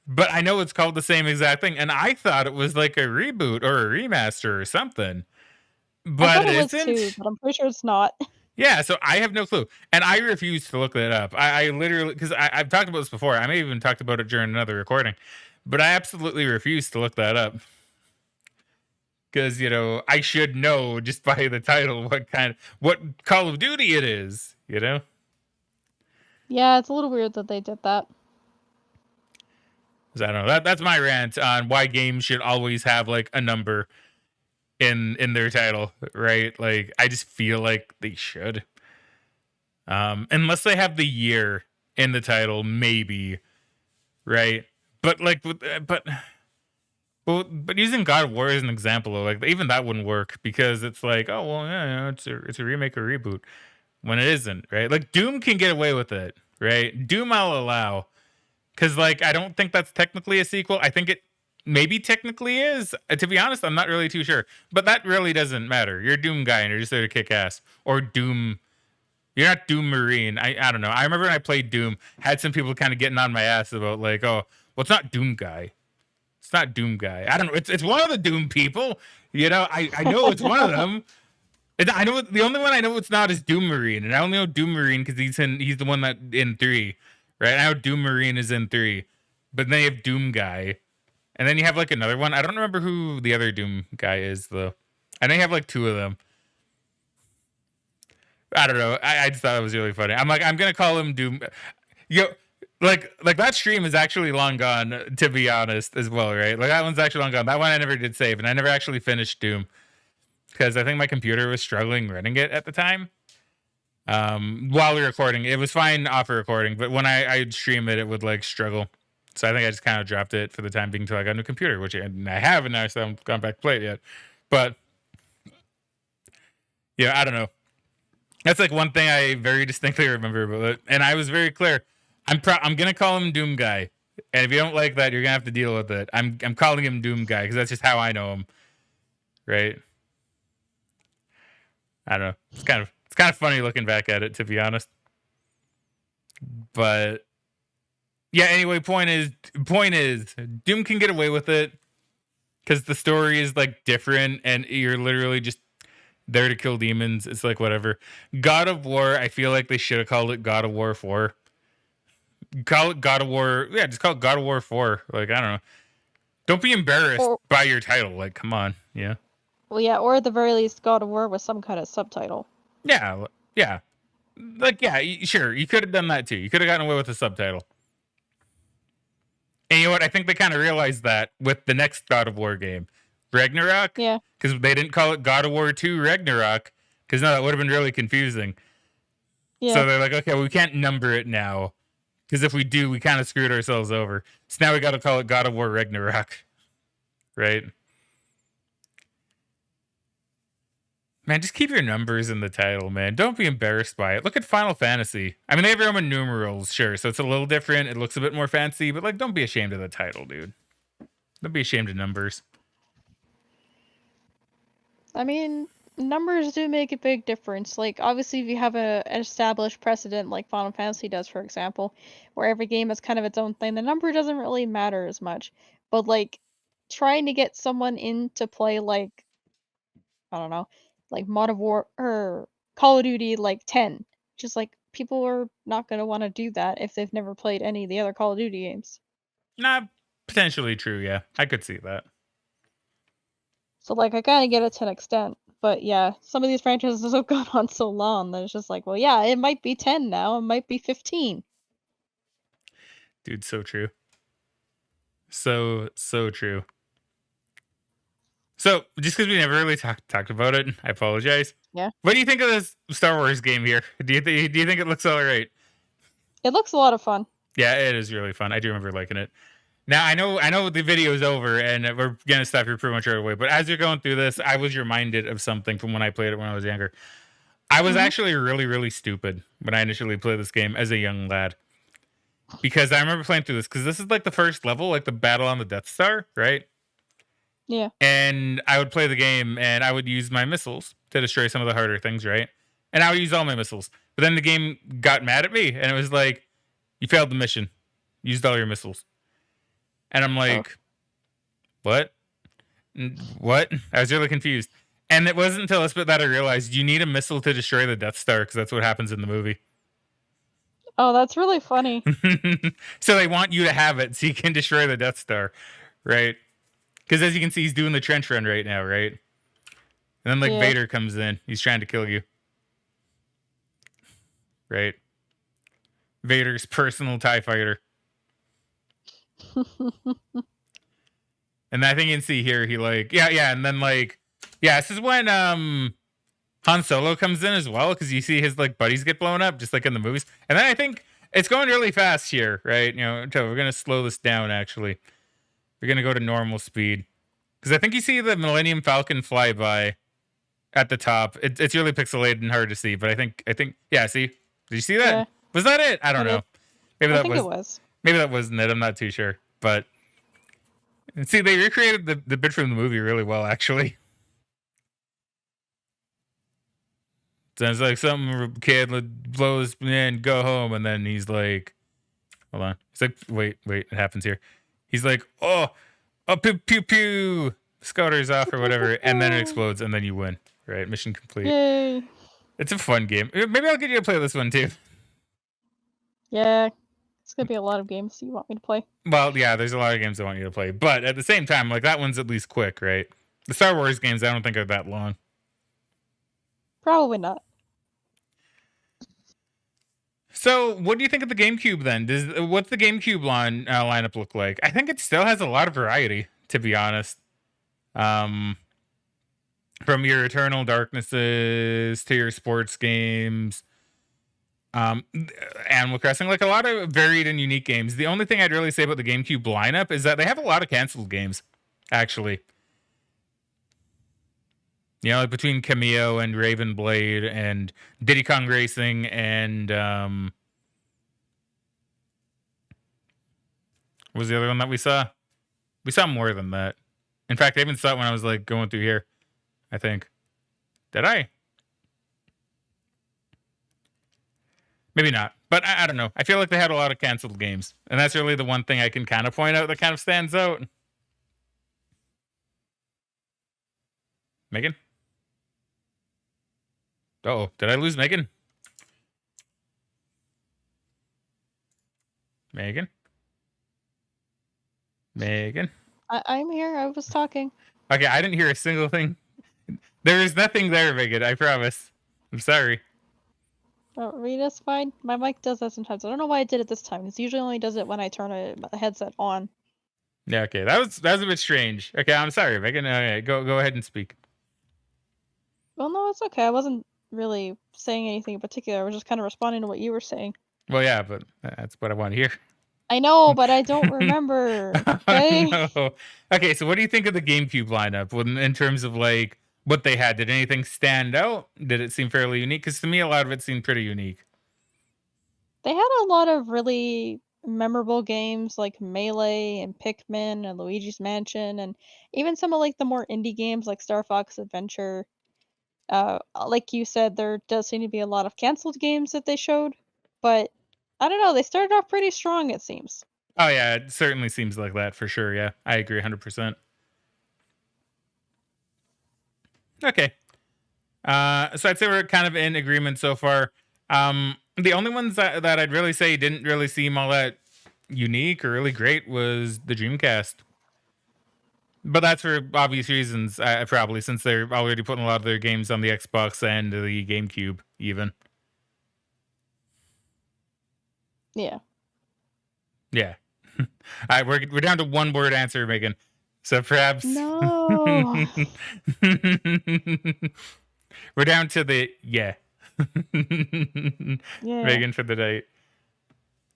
But I know it's called the same exact thing, and I thought it was like a reboot or a remaster or something. I But thought it it was too, isn't. but I'm pretty sure it's not. Yeah, so I have no clue, and I refuse to look that up. I literally because I've talked about this before. I may have even talked about it during another recording, but I absolutely refuse to look that up because I should know just by the title what Call of Duty it is. Yeah, it's a little weird that they did that. 'Cause I don't know. That's my rant on why games should always have like a number in their title, right? Like I just feel like they should. Unless they have the year in the title, maybe, right? But like, but using God of War as an example, like even that wouldn't work because it's like, oh well, yeah, it's a remake or reboot when it isn't, right? Like Doom can get away with it, right? Doom I'll allow because like I don't think that's technically a sequel. I think it maybe technically is. To be honest, I'm not really too sure, but that really doesn't matter. You're a Doom guy and you're just there to kick ass, or Doom. You're not Doom Marine. I don't know. I remember when I played Doom, had some people kind of getting on my ass about like, oh, well, it's not Doom guy. It's not Doom guy. I don't know. It's one of the Doom people. I know it's one of them. I know the only one I know it's not is Doom Marine, and I only know Doom Marine because he's the one that in 3, right? I know Doom Marine is in 3, but then you have Doom guy, and then you have like another one. I don't remember who the other Doom guy is though. I know you have like 2 of them. I don't know. I just thought it was really funny. I'm like, I'm gonna call him Doom. Yo, like that stream is actually long gone, to be honest, as well, right? Like that one's actually long gone. That one I never did save, and I never actually finished Doom because I think my computer was struggling running it at the time. While we were recording, it was fine off a recording, but when I'd stream it, it would like struggle. So I think I just kind of dropped it for the time being until I got a new computer, which I haven't now, so I haven't gone back to play it yet. But yeah, I don't know. That's like one thing I very distinctly remember about it, and I was very clear. I'm gonna call him Doom Guy, and if you don't like that, you're gonna have to deal with it. I'm calling him Doom Guy because that's just how I know him, right? I don't know. It's kind of funny looking back at it, to be honest. But yeah. Anyway, point is, Doom can get away with it because the story is like different, and you're literally just there to kill demons. It's like whatever. God of War, I feel like they should have called it God of War 4. Call it God of War. Yeah, just call it God of War 4. Like, I don't know. Don't be embarrassed by your title. Like, come on. Yeah. Well, yeah, or at the very least, God of War with some kind of subtitle. Yeah. Yeah. Like, yeah, sure. You could have done that too. You could have gotten away with a subtitle. And you know what? I think they kind of realized that with the next God of War game, Ragnarok. Yeah. Because they didn't call it God of War 2 Ragnarok. Because no, that would have been really confusing. Yeah. So they're like, okay, well, we can't number it now. Because if we do, we kind of screwed ourselves over. So now we got to call it God of War Ragnarok. Right? Man, just keep your numbers in the title, man. Don't be embarrassed by it. Look at Final Fantasy. I mean, they have Roman numerals, sure. So it's a little different. It looks a bit more fancy. But, like, don't be ashamed of the title, dude. Don't be ashamed of numbers. I mean, numbers do make a big difference. Like, obviously, if you have an established precedent like Final Fantasy does, for example, where every game is kind of its own thing, the number doesn't really matter as much. But, like, trying to get someone in to play, like, I don't know, like Modern War or Call of Duty, like 10, just like people are not going to want to do that if they've never played any of the other Call of Duty games. Nah, potentially true, yeah. I could see that. So, like, I kind of get it to an extent. But yeah, some of these franchises have gone on so long that it's just like, well, yeah, it might be 10 now, it might be 15. Dude, so true. So true. So, just because we never really talked about it, I apologize. Yeah. What do you think of this Star Wars game here? Do you think it looks all right? It looks a lot of fun. Yeah, it is really fun. I do remember liking it. Now I know the video is over and we're gonna stop here pretty much right away. But as you're going through this, I was reminded of something from when I played it when I was younger. I was actually really, really stupid when I initially played this game as a young lad. Because I remember playing through this, because this is like the first level, like the battle on the Death Star, right? Yeah. And I would play the game and I would use my missiles to destroy some of the harder things, right? And I would use all my missiles. But then the game got mad at me and it was like, you failed the mission. Used all your missiles. And I'm like, what? What? I was really confused. And it wasn't until this bit that I realized you need a missile to destroy the Death Star because that's what happens in the movie. Oh, that's really funny. So they want you to have it so you can destroy the Death Star, right? Because as you can see, he's doing the trench run right now, right? And then like Vader comes in. He's trying to kill you. Right? Vader's personal TIE fighter. And I think you can see here, he like, yeah, and then like, yeah, this is when Han Solo comes in as well, because you see his like buddies get blown up, just like in the movies. And then I think it's going really fast here, right? You know, so we're gonna slow this down. Actually, we're gonna go to normal speed, because I think you see the Millennium Falcon fly by at the top. It's really pixelated and hard to see, but I think, yeah. See, did you see that? Yeah. Was that it? I don't know. Maybe I think it was. Maybe that wasn't it. I'm not too sure, but see, they recreated the bit from the movie really well, actually. Sounds like some kid blows and go home, and then he's like, hold on. He's like, wait, it happens here. He's like, oh, pew pew pew, scouter's off or whatever, and then it explodes, and then you win. Right, mission complete. Yay! It's a fun game. Maybe I'll get you to play this one too. Yeah, it's gonna be a lot of games you want me to play. Well, yeah, there's a lot of games I want you to play, but at the same time, like that one's at least quick, right? The Star Wars games, I don't think are that long. Probably not. So, what do you think of the GameCube then? What's the GameCube lineup look like? I think it still has a lot of variety, to be honest. From your Eternal Darknesses to your sports games, Animal Crossing, like a lot of varied and unique games. The only thing I'd really say about the GameCube lineup is that they have a lot of canceled games, actually. You know, like between Cameo and Raven Blade and Diddy Kong Racing and what was the other one that we saw? We saw more than that. In fact, I even saw it when I was like going through here. I think. Did I? Maybe not. But I don't know. I feel like they had a lot of canceled games. And that's really the one thing I can kind of point out that kind of stands out. Megan? Uh-oh, did I lose Megan? Megan? I'm here. I was talking. Okay, I didn't hear a single thing. There is nothing there, Megan. I promise. I'm sorry. Oh, Rita's fine. My mic does that sometimes. I don't know why it did it this time. It usually only does it when I turn a headset on. Yeah, okay. That was a bit strange. Okay, I'm sorry, Megan. Okay, go ahead and speak. Well, no, it's okay. I wasn't really saying anything in particular. I was just kind of responding to what you were saying. Well, yeah, but that's what I want to hear. I know, but I don't remember. Okay. Oh, no. Okay, so what do you think of the GameCube lineup in terms of like what they had? Did anything stand out? Did it seem fairly unique? Because to me, a lot of it seemed pretty unique. They had a lot of really memorable games like Melee and Pikmin and Luigi's Mansion, and even some of like the more indie games like Star Fox Adventure. Like you said, there does seem to be a lot of canceled games that they showed, but I don't know. They started off pretty strong, it seems. Oh yeah, it certainly seems like that for sure. Yeah, I agree 100%. Okay. So I'd say we're kind of in agreement so far. The only ones that I'd really say didn't really seem all that unique or really great was the Dreamcast. But that's for obvious reasons, probably, since they're already putting a lot of their games on the Xbox and the GameCube, even. Yeah. Yeah. All right, we're down to one word answer, Megan. So perhaps No. we're down to the Yeah. Megan for the date.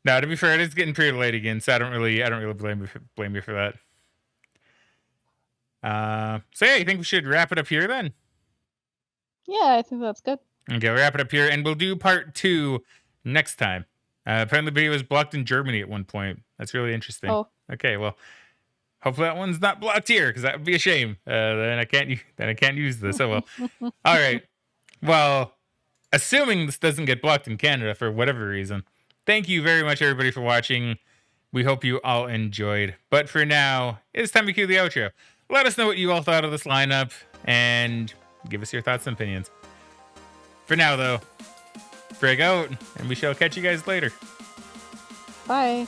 No, to be fair, it is getting pretty late again, so I don't really blame you for that. So yeah, you think we should wrap it up here then? Yeah, I think that's good. Okay, we'll wrap it up here, and we'll do part 2 next time. Apparently, the video was blocked in Germany at one point. That's really interesting. Oh. Okay, well, hopefully that one's not blocked here, because that would be a shame. Then I can't use this. Oh well. All right. Well, assuming this doesn't get blocked in Canada for whatever reason, thank you very much, everybody, for watching. We hope you all enjoyed. But for now, it's time to cue the outro. Let us know what you all thought of this lineup, and give us your thoughts and opinions. For now, though, Frag out, and we shall catch you guys later. Bye.